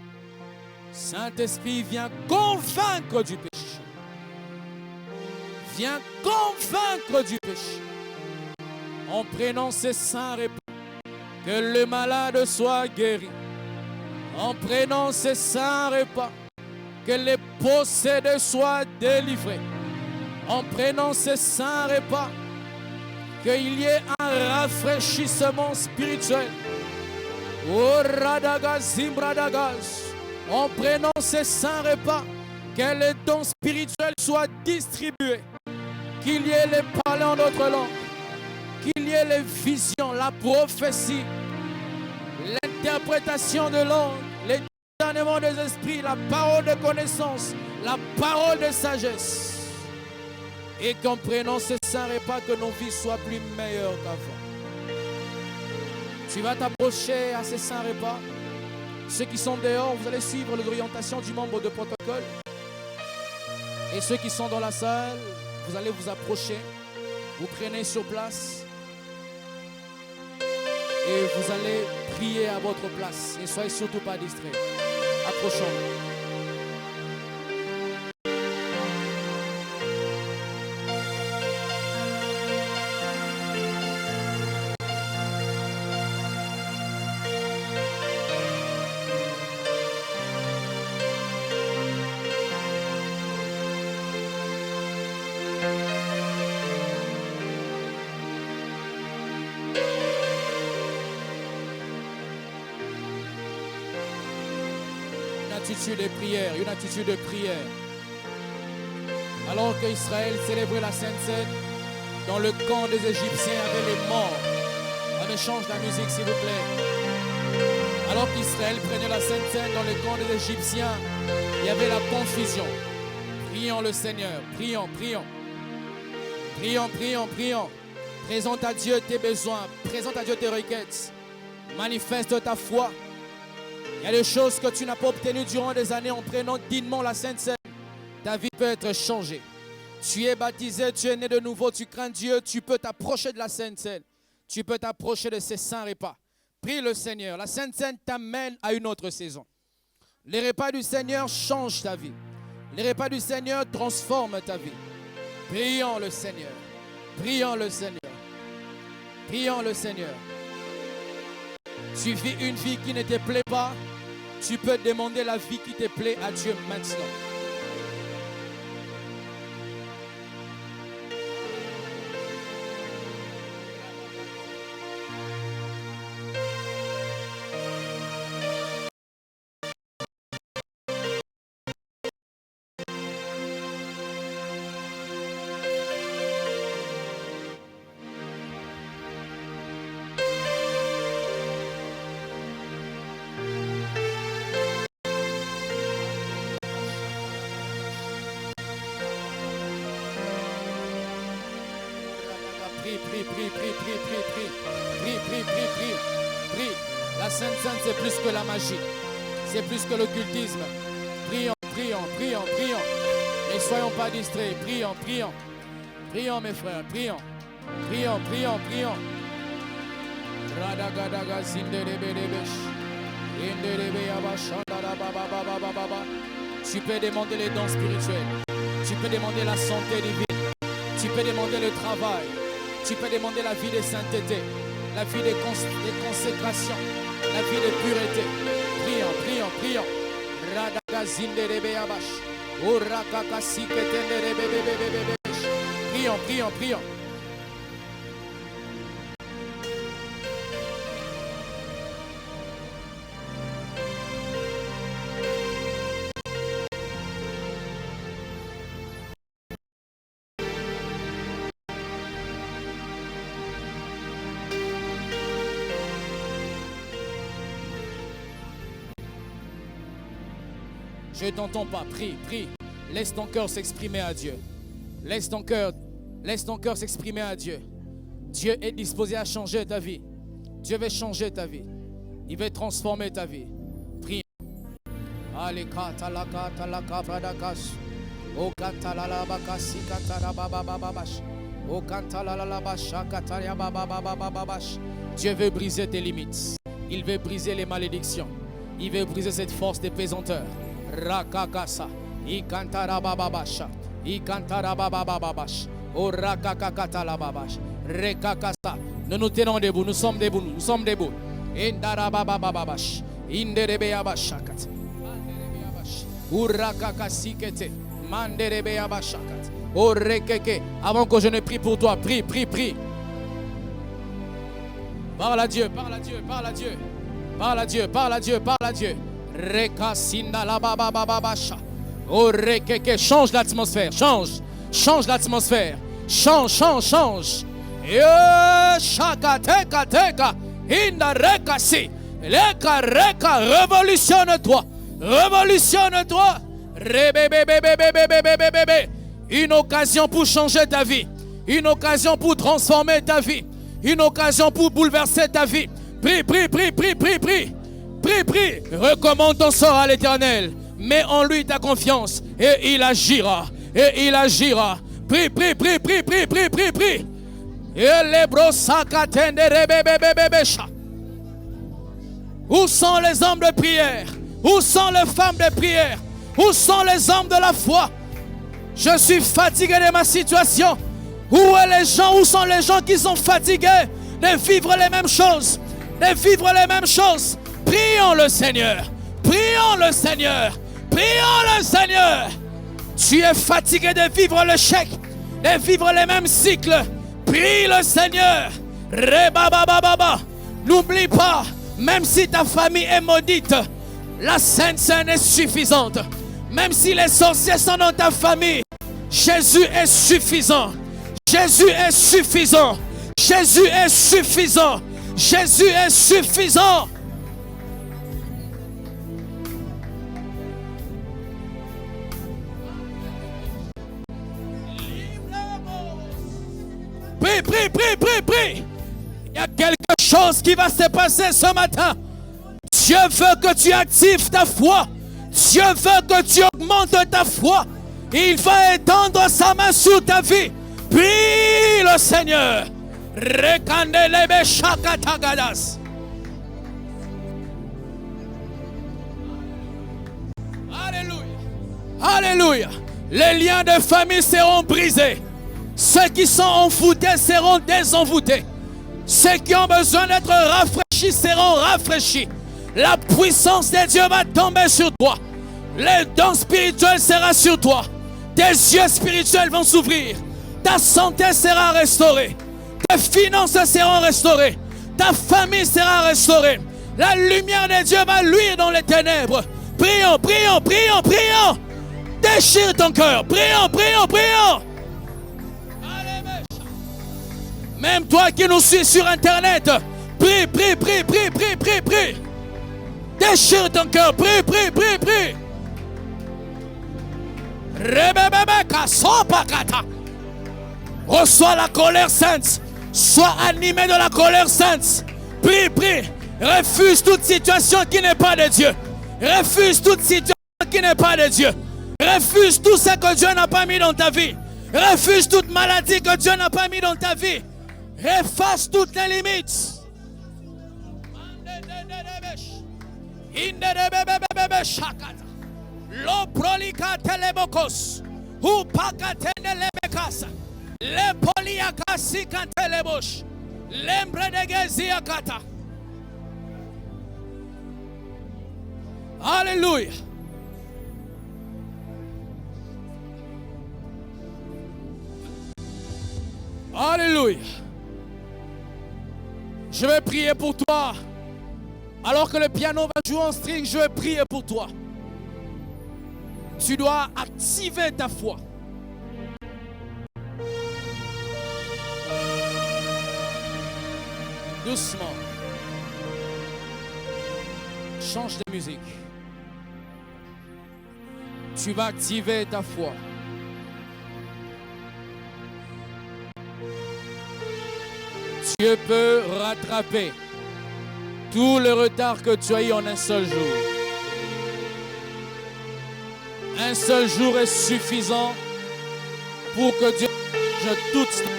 Saint-Esprit, viens convaincre du péché. Viens convaincre du péché. En prenant ces saints repas, que le malade soit guéri. En prenant ces saints repas, que les possédés soient délivrés. En prenant ces saints repas, qu'il y ait un rafraîchissement spirituel. Oh Radagas, Zimbradagas. En prenant ces saints repas, que les dons spirituels soient distribués. Qu'il y ait les parler en d'autres langues. Qu'il y ait les visions, la prophétie, l'interprétation de langue, les discernements des esprits, la parole de connaissance, la parole de sagesse. Et qu'en prenant ces saints repas, que nos vies soient plus meilleures qu'avant. Tu vas t'approcher à ces saints repas. Ceux qui sont dehors, vous allez suivre l'orientation du membre de protocole. Et ceux qui sont dans la salle, vous allez vous approcher. Vous prenez sur place. Et vous allez prier à votre place. Ne soyez surtout pas distraits. Approchons-nous. Une attitude de prière. Alors qu'Israël célébrait la Sainte Seine, dans le camp des Égyptiens, il y avait les morts. On échange la musique, s'il vous plaît. Alors qu'Israël prenait la Sainte Seine, dans le camp des Égyptiens, il y avait la confusion. Prions le Seigneur, prions, prions. Prions, prions, prions. Présente à Dieu tes besoins, présente à Dieu tes requêtes. Manifeste ta foi. Il y a des choses que tu n'as pas obtenues durant des années en prenant dignement la Sainte Seine. Ta vie peut être changée. Tu es baptisé, tu es né de nouveau, tu crains Dieu, tu peux t'approcher de la Sainte Seine. Tu peux t'approcher de ces saints repas. Prie le Seigneur. La Sainte Seine t'amène à une autre saison. Les repas du Seigneur changent ta vie. Les repas du Seigneur transforment ta vie. Prions le Seigneur. Prions le Seigneur. Prions le Seigneur. Tu vis une vie qui ne te plaît pas, tu peux demander la vie qui te plaît à Dieu maintenant. Prie. La Sainte Seine, c'est plus que la magie. C'est plus que l'occultisme. Prions. Ne soyons pas distraits. Prions, mes frères. Prions. Radagadaga zinderebedebesh. Tu peux demander les dons spirituels. Tu peux demander la santé divine. Tu peux demander le travail. Tu peux demander la vie de sainteté, la vie de consécration, la vie de pureté. Prions. Radaga zinderebeabash. Orakaka siketenderebebebebebesh. Prions. Je ne t'entends pas. Prie. Laisse ton cœur s'exprimer à Dieu. Laisse ton cœur s'exprimer à Dieu. Dieu est disposé à changer ta vie. Dieu veut changer ta vie. Il veut transformer ta vie. Prie. Dieu veut briser tes limites. Il veut briser les malédictions. Il veut briser cette force des pesanteurs. Rakakasa, Ikantarabababasha, Ikantarababababasha, O Rakakakatalababash, Rekakasa. Nous nous tenons debout, nous sommes debout. Indarababababash, Inderebeabashakat, Urakakasikete, Manderebeabashakat, O Rekeke. Avant que je ne prie pour toi, prie. Parle à Dieu. Rekasinda la baba babasha. Oh rekeke, change l'atmosphère, change l'atmosphère, change. Shakateka, inda rekasi, reka, révolutionne-toi, Rebebebebebebebebebebe. Une occasion pour changer ta vie, une occasion pour transformer ta vie, une occasion pour bouleverser ta vie. Prie. Recommande ton sort à l'Éternel. Mets en lui ta confiance et il agira. Prie. Où sont les hommes de prière? Où sont les femmes de prière? Où sont les hommes de la foi? Je suis fatigué de ma situation. Où sont les gens qui sont fatigués de vivre les mêmes choses? Prions le Seigneur. Tu es fatigué de vivre l'échec, de vivre les mêmes cycles. Prie le Seigneur. N'oublie pas, même si ta famille est maudite, la Sainte Seine est suffisante. Même si les sorciers sont dans ta famille, Jésus est suffisant. Prie. Il y a quelque chose qui va se passer ce matin. Dieu veut que tu actives ta foi. Dieu veut que tu augmentes ta foi. Il va étendre sa main sur ta vie. Prie le Seigneur. Rekandelebe shakatagadas. Alléluia. Les liens de famille seront brisés. Ceux qui sont envoûtés seront désenvoûtés. Ceux qui ont besoin d'être rafraîchis seront rafraîchis. La puissance de Dieu va tomber sur toi. Les dons spirituels seront sur toi. Tes yeux spirituels vont s'ouvrir. Ta santé sera restaurée. Tes finances seront restaurées. Ta famille sera restaurée. La lumière de Dieu va luire dans les ténèbres. Prions. Déchire ton cœur. Prions. Même toi qui nous suis sur internet, prie. Déchire ton cœur. Prie. Reçois la colère sainte Sois animé de la colère sainte. Prie, prie. Refuse toute situation qui n'est pas de Dieu. Refuse toute situation qui n'est pas de Dieu. Refuse tout ce que Dieu n'a pas mis dans ta vie. Refuse toute maladie que Dieu n'a pas mis dans ta vie. Efface toutes les limites. Alléluia. Alléluia. Je vais prier pour toi. Alors que le piano va jouer en string, je vais prier pour toi. Tu dois activer ta foi. Doucement. Change de musique. Tu vas activer ta foi. Dieu peut rattraper tout le retard que tu as eu en un seul jour. Un seul jour est suffisant pour que Dieu change toute ta vie.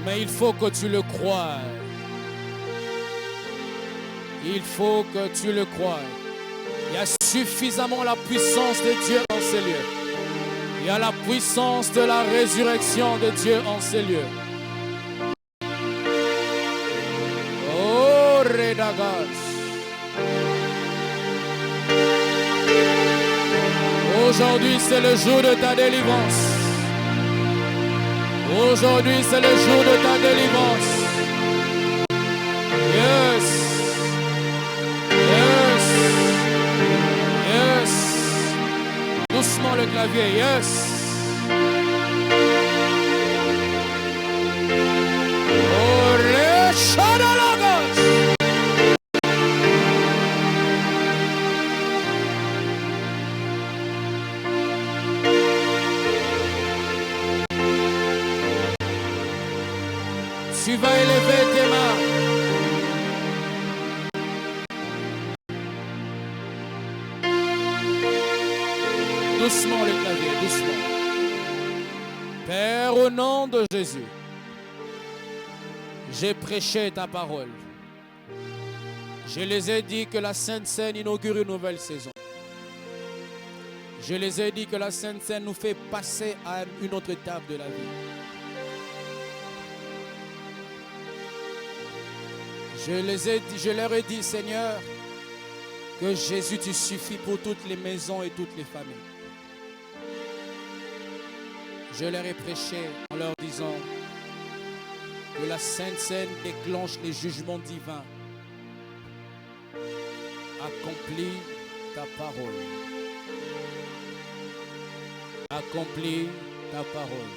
Mais il faut que tu le croies. Il faut que tu le croies. Il y a suffisamment la puissance de Dieu en ces lieux. Il y a la puissance de la résurrection de Dieu en ces lieux. Oh, Redagas. Aujourd'hui, c'est le jour de ta délivrance. Aujourd'hui, c'est le jour de ta délivrance. Yes. Yes. Yes. Doucement le clavier. Yes. Oh, le Shadalagos. Tu vas élever tes mains. Doucement le clavier, doucement. Père, au nom de Jésus, j'ai prêché ta parole. Je les ai dit que la Sainte Seine inaugure une nouvelle saison. Je les ai dit que la Sainte Seine nous fait passer à une autre étape de la vie. Je leur ai dit, Seigneur, que Jésus, tu suffis pour toutes les maisons et toutes les familles. Je leur ai prêché en leur disant que la Sainte Seine déclenche les jugements divins. Accomplis ta parole. Accomplis ta parole.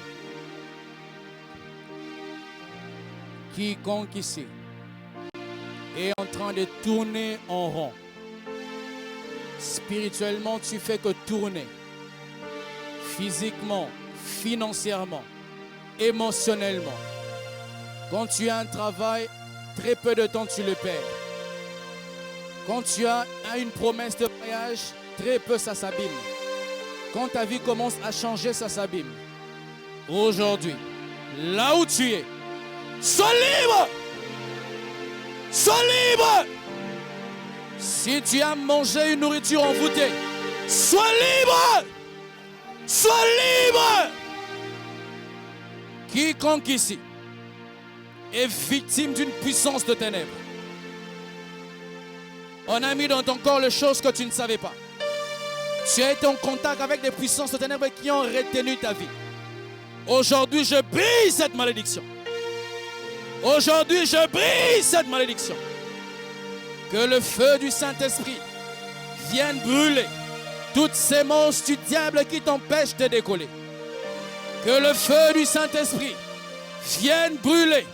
Quiconque ici est en train de tourner en rond. Spirituellement, tu fais que tourner. Physiquement, financièrement, émotionnellement. Quand tu as un travail, très peu de temps tu le perds. Quand tu as une promesse de mariage, très peu ça s'abîme. Quand ta vie commence à changer, ça s'abîme. Aujourd'hui, là où tu es, sois libre! Sois libre! Si tu as mangé une nourriture envoûtée, sois libre! Sois libre! Quiconque ici est victime d'une puissance de ténèbres. On a mis dans ton corps les choses que tu ne savais pas. Tu as été en contact avec des puissances de ténèbres qui ont retenu ta vie. Aujourd'hui, je brise cette malédiction. Aujourd'hui, je brise cette malédiction. Que le feu du Saint-Esprit vienne brûler toutes ces monstres du diable qui t'empêchent de décoller. Que le feu du Saint-Esprit vienne brûler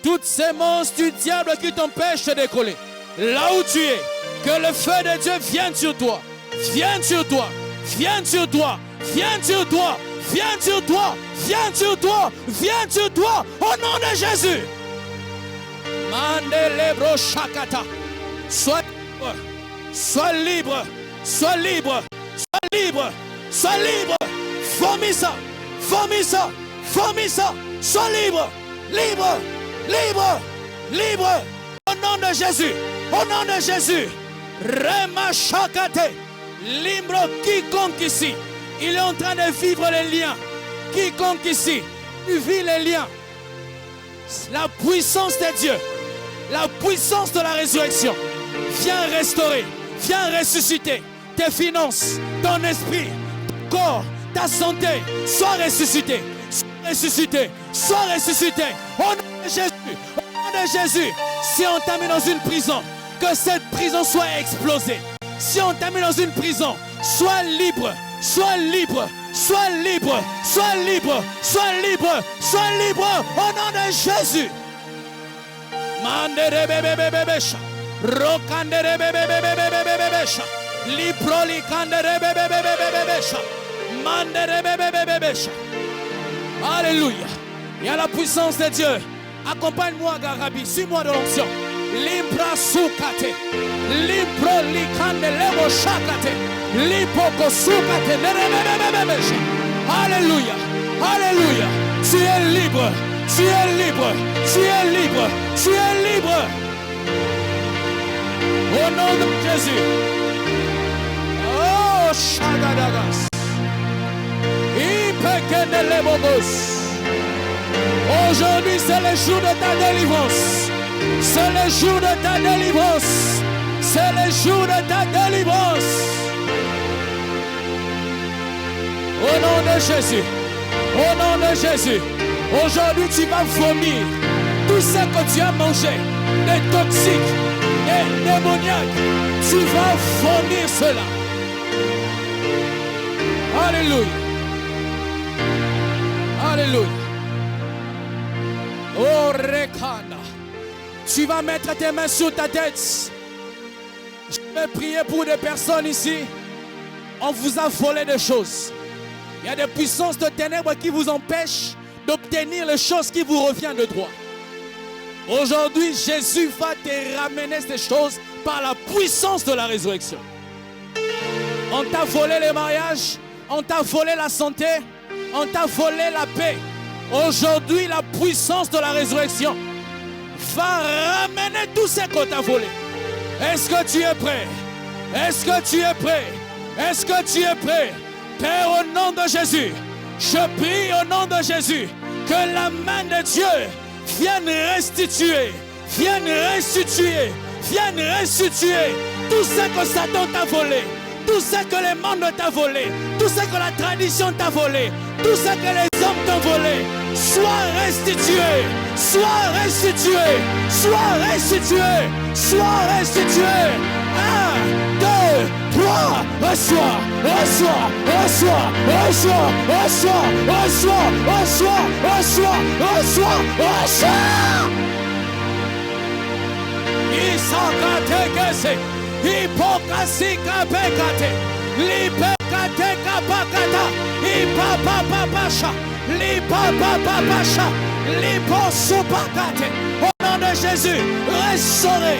toutes ces monstres du diable qui t'empêchent de décoller. Là où tu es, que le feu de Dieu vienne sur toi. Vienne sur toi. Vienne sur toi. Vienne sur toi. Viens sur toi. Viens sur toi. Viens sur toi. Au nom de Jésus. Mandelebro Shakata. Sois libre. Sois libre. Sois libre. Sois libre. Sois libre. Vomis ça. Vomis ça. Vomis ça. Sois libre. Libre. Libre. Libre. Au nom de Jésus. Au nom de Jésus. Rema Shakate. Libre quiconque ici. Il est en train de vivre les liens. Quiconque ici. Tu vis les liens. La puissance de Dieu. La puissance de la résurrection. Viens restaurer. Viens ressusciter tes finances, ton esprit, ton corps, ta santé. Sois ressuscité. Sois ressuscité. Sois ressuscité. Au nom de Jésus. Au nom de Jésus. Si on t'a mis dans une prison, que cette prison soit explosée. Si on t'a mis dans une prison, sois libre. Sois libre. Sois libre. Sois libre. Sois libre. Sois libre. Au nom de Jésus. Mandere bebe bebe besha. Rokandere bebe bebe bebe besha. Liproli kandere bebe bebe besha. Mandere bebe bebe besha. Alléluia. Il y a la puissance de Dieu. Accompagne-moi, Garabi. Suis-moi de l'onction. Limpra sukate. Lipro likande lebo shakate. Lipoko sukate. Alléluia. Alléluia. Tu es libre. Tu es libre. Tu es libre. Tu es libre. Au nom de Jésus. Oh, Shagadagas. Aujourd'hui, c'est le jour de ta délivrance. C'est le jour de ta délivrance. C'est le jour de ta délivrance. Au nom de Jésus. Au nom de Jésus. Aujourd'hui, tu vas vomir tout ce que tu as mangé, des toxiques, des démoniaques. Tu vas vomir cela. Alléluia. Alléluia. Oh, Rekanda. Tu vas mettre tes mains sur ta tête. Je vais prier pour des personnes ici. On vous a volé des choses. Il y a des puissances de ténèbres qui vous empêchent d'obtenir les choses qui vous reviennent de droit. Aujourd'hui, Jésus va te ramener ces choses par la puissance de la résurrection. On t'a volé les mariages, on t'a volé la santé, on t'a volé la paix. Aujourd'hui, la puissance de la résurrection va ramener tout ce qu'on t'a volé. Est-ce que tu es prêt? Est-ce que tu es prêt? Est-ce que tu es prêt? Père, au nom de Jésus, je prie au nom de Jésus que la main de Dieu vienne restituer, vienne restituer, vienne restituer tout ce que Satan t'a volé, tout ce que le monde t'a volé, tout ce que la tradition t'a volé, tout ce que les hommes t'ont volé. Sois restitué, sois restitué, sois restitué, sois restitué. 1, 2, 3, reçois, reçois, reçois, reçois, reçois, reçois, reçois, reçois, reçois, reçois. Isakate kese, hipokasika pekate, lipekate kapakata, hipapapapasha, lipapapapasha, liposupakate. Au nom de Jésus, restaurer,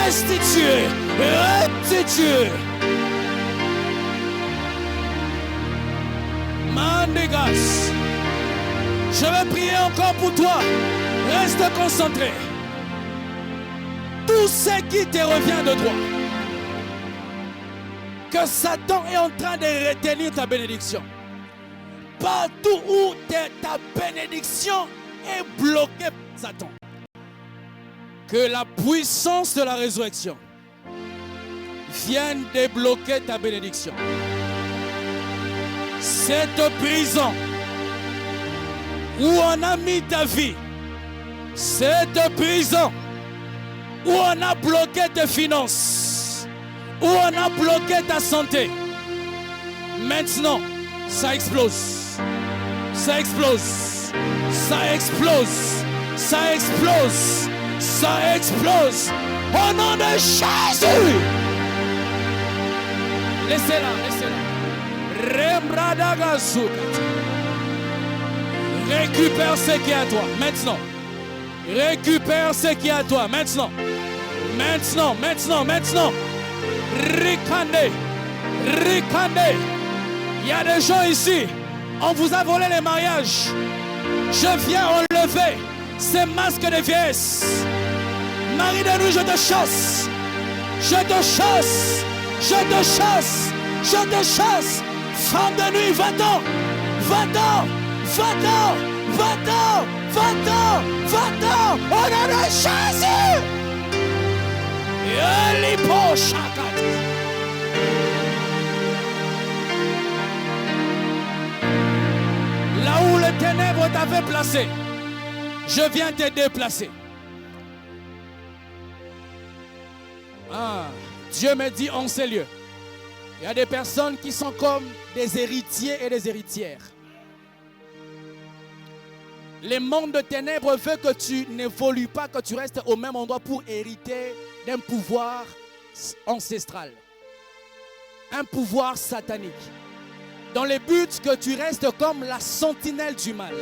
restituer, restituer. Mandigas. Je vais prier encore pour toi. Reste concentré. Tout ce qui te revient de droit, que Satan est en train de retenir ta bénédiction. Partout où ta bénédiction est bloquée par Satan. Que la puissance de la résurrection vienne débloquer ta bénédiction. Cette prison où on a mis ta vie, cette prison où on a bloqué tes finances, où on a bloqué ta santé, maintenant, ça explose. Ça explose. Ça explose. Ça explose. Ça explose. Au nom de Jésus. Laissez-la, laissez-la. Rembradaga Soukati. Récupère ce qui est à toi, maintenant. Récupère ce qui est à toi, maintenant. Maintenant, maintenant, maintenant. Ricande. Ricande. Il y a des gens ici, on vous a volé les mariages. Je viens enlever ces masques de vieillesse. Marie de nuit, je te chasse. Je te chasse. Je te chasse. Je te chasse. Femme de nuit, va-t'en. Va-t'en. Va-t'en. Va-t'en. Va-t'en. Va-t'en. Au nom de Jésus. Elipo Shakat. Là où les ténèbres t'avaient placé, je viens te déplacer. Ah, Dieu me dit en ces lieux, il y a des personnes qui sont comme des héritiers et des héritières. Les mondes de ténèbres veut que tu n'évolues pas, que tu restes au même endroit pour hériter d'un pouvoir ancestral, un pouvoir satanique, dans le but que tu restes comme la sentinelle du mal.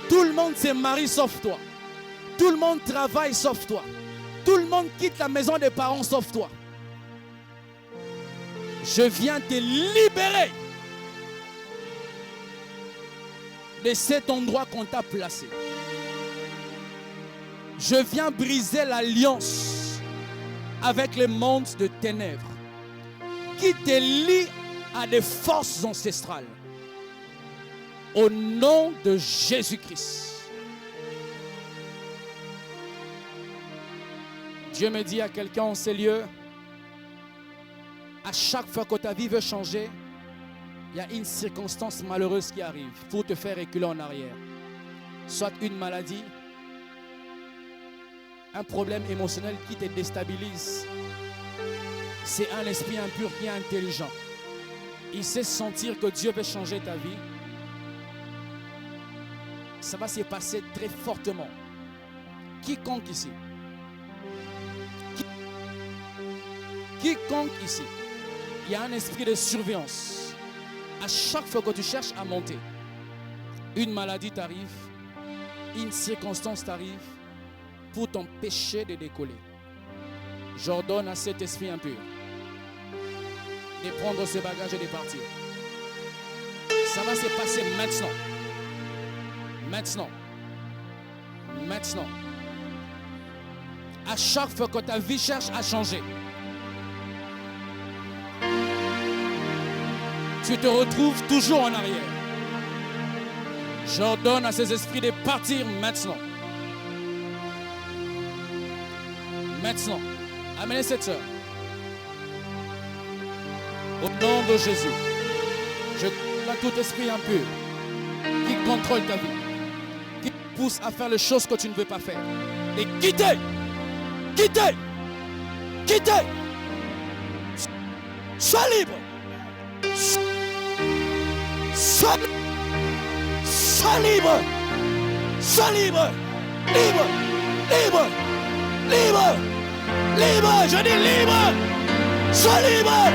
Tout le monde se marie sauf toi. Tout le monde travaille sauf toi. Tout le monde quitte la maison des parents sauf toi. Je viens te libérer de cet endroit qu'on t'a placé. Je viens briser l'alliance avec le monde de ténèbres qui te lie à des forces ancestrales. Au nom de Jésus-Christ. Dieu me dit à quelqu'un en ces lieux, à chaque fois que ta vie veut changer, il y a une circonstance malheureuse qui arrive pour te faire reculer en arrière. Soit une maladie, un problème émotionnel qui te déstabilise. C'est un esprit impur qui est intelligent. Il sait sentir que Dieu veut changer ta vie. Ça va se passer très fortement. Quiconque ici, il y a un esprit de surveillance. À chaque fois que tu cherches à monter, une maladie t'arrive, une circonstance t'arrive pour t'empêcher de décoller. J'ordonne à cet esprit impur de prendre ce bagage et de partir. Ça va se passer maintenant. Maintenant. Maintenant. À chaque fois que ta vie cherche à changer, tu te retrouves toujours en arrière. J'ordonne à ces esprits de partir maintenant. Maintenant. Amenez cette sœur. Au nom de Jésus, je commande tout esprit impur qui contrôle ta vie, qui te pousse à faire les choses que tu ne veux pas faire. Et quittez, quittez, quittez. Sois libre. Sois libre. Sois libre. Libre. Libre. Libre. Libre. Je dis libre. Sois libre.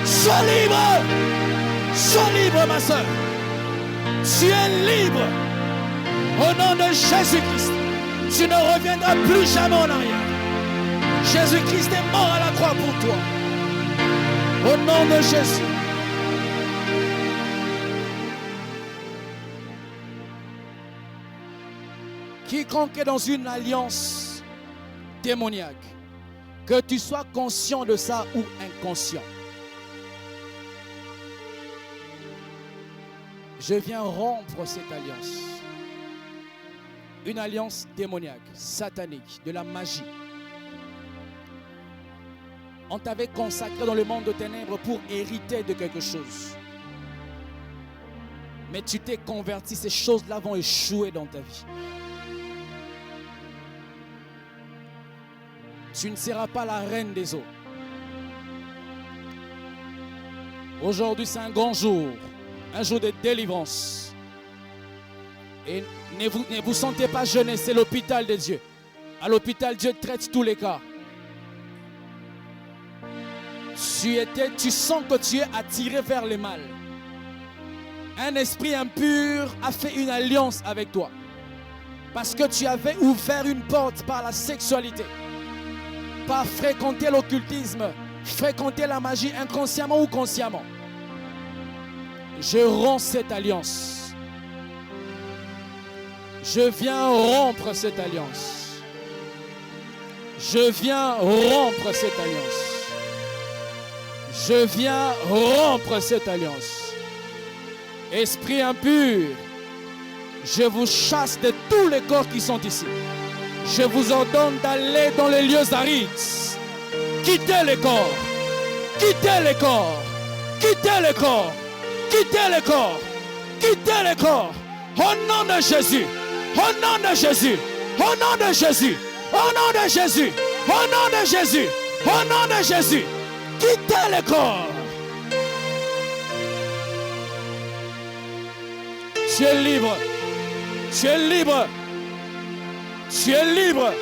Sois libre. Sois libre, ma soeur. Tu es libre. Au nom de Jésus-Christ, tu ne reviendras plus jamais en arrière. Jésus-Christ est mort à la croix pour toi. Au nom de Jésus. Quiconque est dans une alliance démoniaque, que tu sois conscient de ça ou inconscient, je viens rompre cette alliance. Une alliance démoniaque, satanique, de la magie. On t'avait consacré dans le monde de ténèbres pour hériter de quelque chose. Mais tu t'es converti, ces choses-là vont échouer dans ta vie. Tu ne seras pas la reine des eaux. Aujourd'hui, c'est un grand jour, un jour de délivrance. Et ne vous sentez pas gênés, c'est l'hôpital de Dieu. À l'hôpital, Dieu traite tous les cas. Tu sens que tu es attiré vers le mal. un esprit impur a fait une alliance avec toi. Parce que tu avais ouvert une porte par la sexualité, par fréquenter l'occultisme, fréquenter la magie inconsciemment ou consciemment. Je romps cette alliance. Je viens rompre cette alliance. Je viens rompre cette alliance. Je viens rompre cette alliance. Esprit impur, je vous chasse de tous les corps qui sont ici. Je vous ordonne d'aller dans les lieux arides. Quittez les corps. Quittez les corps. Quittez les corps. Quittez les corps. Quittez les corps. Au nom de Jésus. Au nom de Jésus. Au nom de Jésus. Au nom de Jésus. Au nom de Jésus. Au nom de Jésus. Quittez les corps. Tu es libre. Tu es libre. Tu es libre.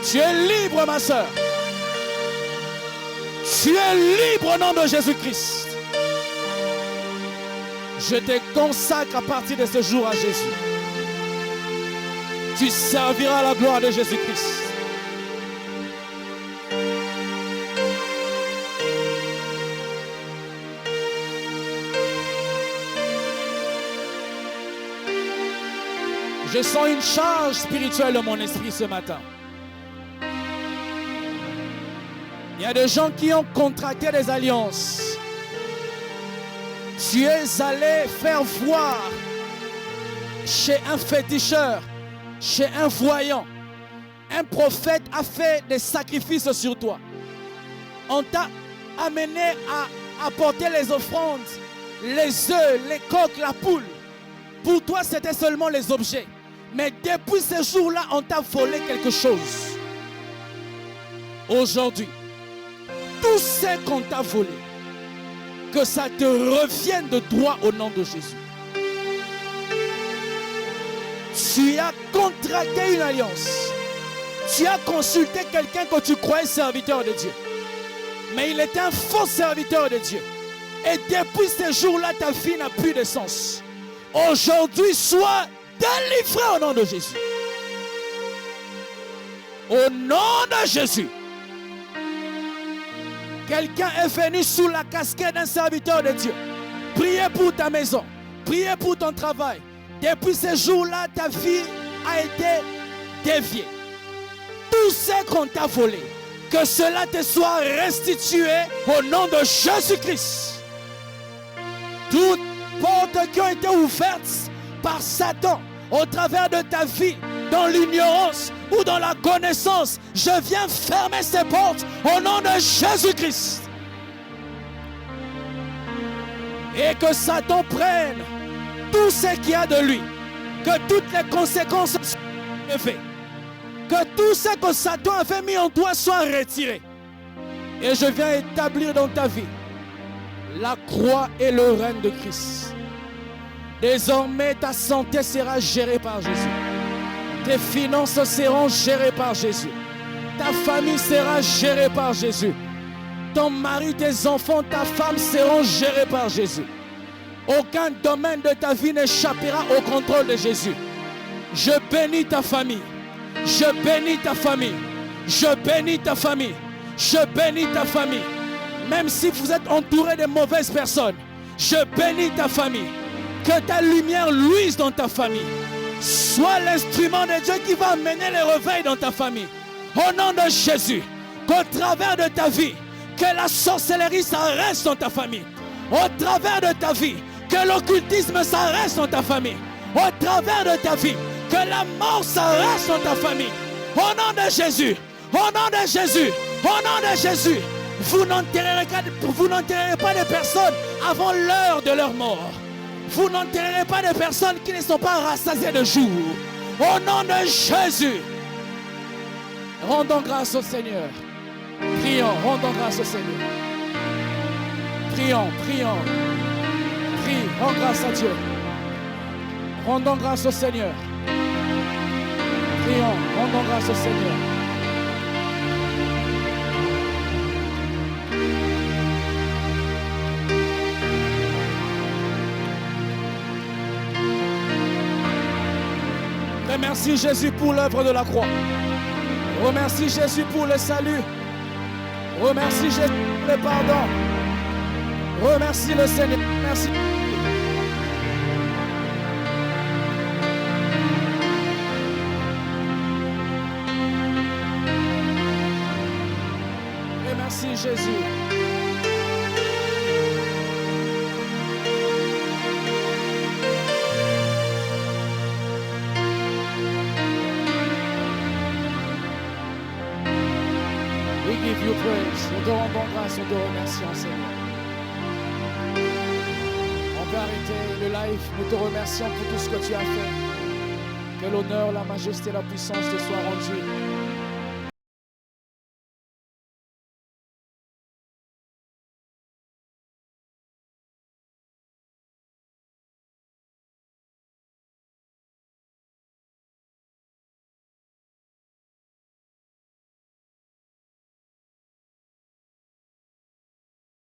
Tu es libre, ma soeur. Tu es libre au nom de Jésus-Christ. Je te consacre à partir de ce jour à Jésus. Tu serviras la gloire de Jésus-Christ. Je sens une charge spirituelle dans mon esprit ce matin. Il y a des gens qui ont contracté des alliances. Tu es allé faire voir chez un féticheur, chez un voyant. Un prophète a fait des sacrifices sur toi. On t'a amené à apporter les offrandes, les œufs, les coqs, la poule. Pour toi, c'était seulement les objets. Mais depuis ce jour-là, on t'a volé quelque chose. Aujourd'hui, tout ce qu'on t'a volé, que ça te revienne de droit au nom de Jésus. Tu as contracté une alliance. Tu as consulté quelqu'un que tu croyais serviteur de Dieu. Mais il était un faux serviteur de Dieu. Et depuis ce jour-là, ta vie n'a plus de sens. Aujourd'hui, sois délivré au nom de Jésus. Au nom de Jésus. Quelqu'un est venu sous la casquette d'un serviteur de Dieu. Priez pour ta maison. Priez pour ton travail. Depuis ce jour-là, ta vie a été déviée. Tout ce qu'on t'a volé, que cela te soit restitué au nom de Jésus-Christ. Toutes portes qui ont été ouvertes par Satan au travers de ta vie, dans l'ignorance ou dans la connaissance, je viens fermer ces portes au nom de Jésus-Christ. Et que Satan prenne tout ce qu'il y a de lui, que toutes les conséquences soient levées, que tout ce que Satan avait mis en toi soit retiré. Et je viens établir dans ta vie la croix et le règne de Christ. Désormais, ta santé sera gérée par Jésus. Tes finances seront gérées par Jésus. Ta famille sera gérée par Jésus. Ton mari, tes enfants, ta femme seront gérés par Jésus. Aucun domaine de ta vie n'échappera au contrôle de Jésus. Je bénis ta famille. Je bénis ta famille. Je bénis ta famille. Je bénis ta famille. Même si vous êtes entouré de mauvaises personnes, je bénis ta famille. Que ta lumière luise dans ta famille. Sois l'instrument de Dieu qui va amener les réveils dans ta famille. Au nom de Jésus, qu'au travers de ta vie, que la sorcellerie s'arrête dans ta famille. Au travers de ta vie, que l'occultisme s'arrête dans ta famille. Au travers de ta vie, que la mort s'arrête dans ta famille. Au nom de Jésus, au nom de Jésus, au nom de Jésus, vous n'enterrerez pas de personnes avant l'heure de leur mort. Vous n'enterrerez pas de personnes qui ne sont pas rassasiées de jour. Au nom de Jésus. Rendons grâce au Seigneur. Prions, rendons grâce au Seigneur. Prions, prions. Prie, rends grâce à Dieu. Rendons grâce au Seigneur. Prions, rendons grâce au Seigneur. Et merci Jésus pour l'œuvre de la croix. Remercie Jésus pour le salut. Remercie Jésus pour le pardon. Remercie le Seigneur. Merci. Et merci Jésus. We give you praise. Nous te rendons grâce, nous te remercions, Seigneur. On peut arrêter le live. Nous te remercions pour tout ce que tu as fait. Que l'honneur, la majesté, la puissance te soient rendus.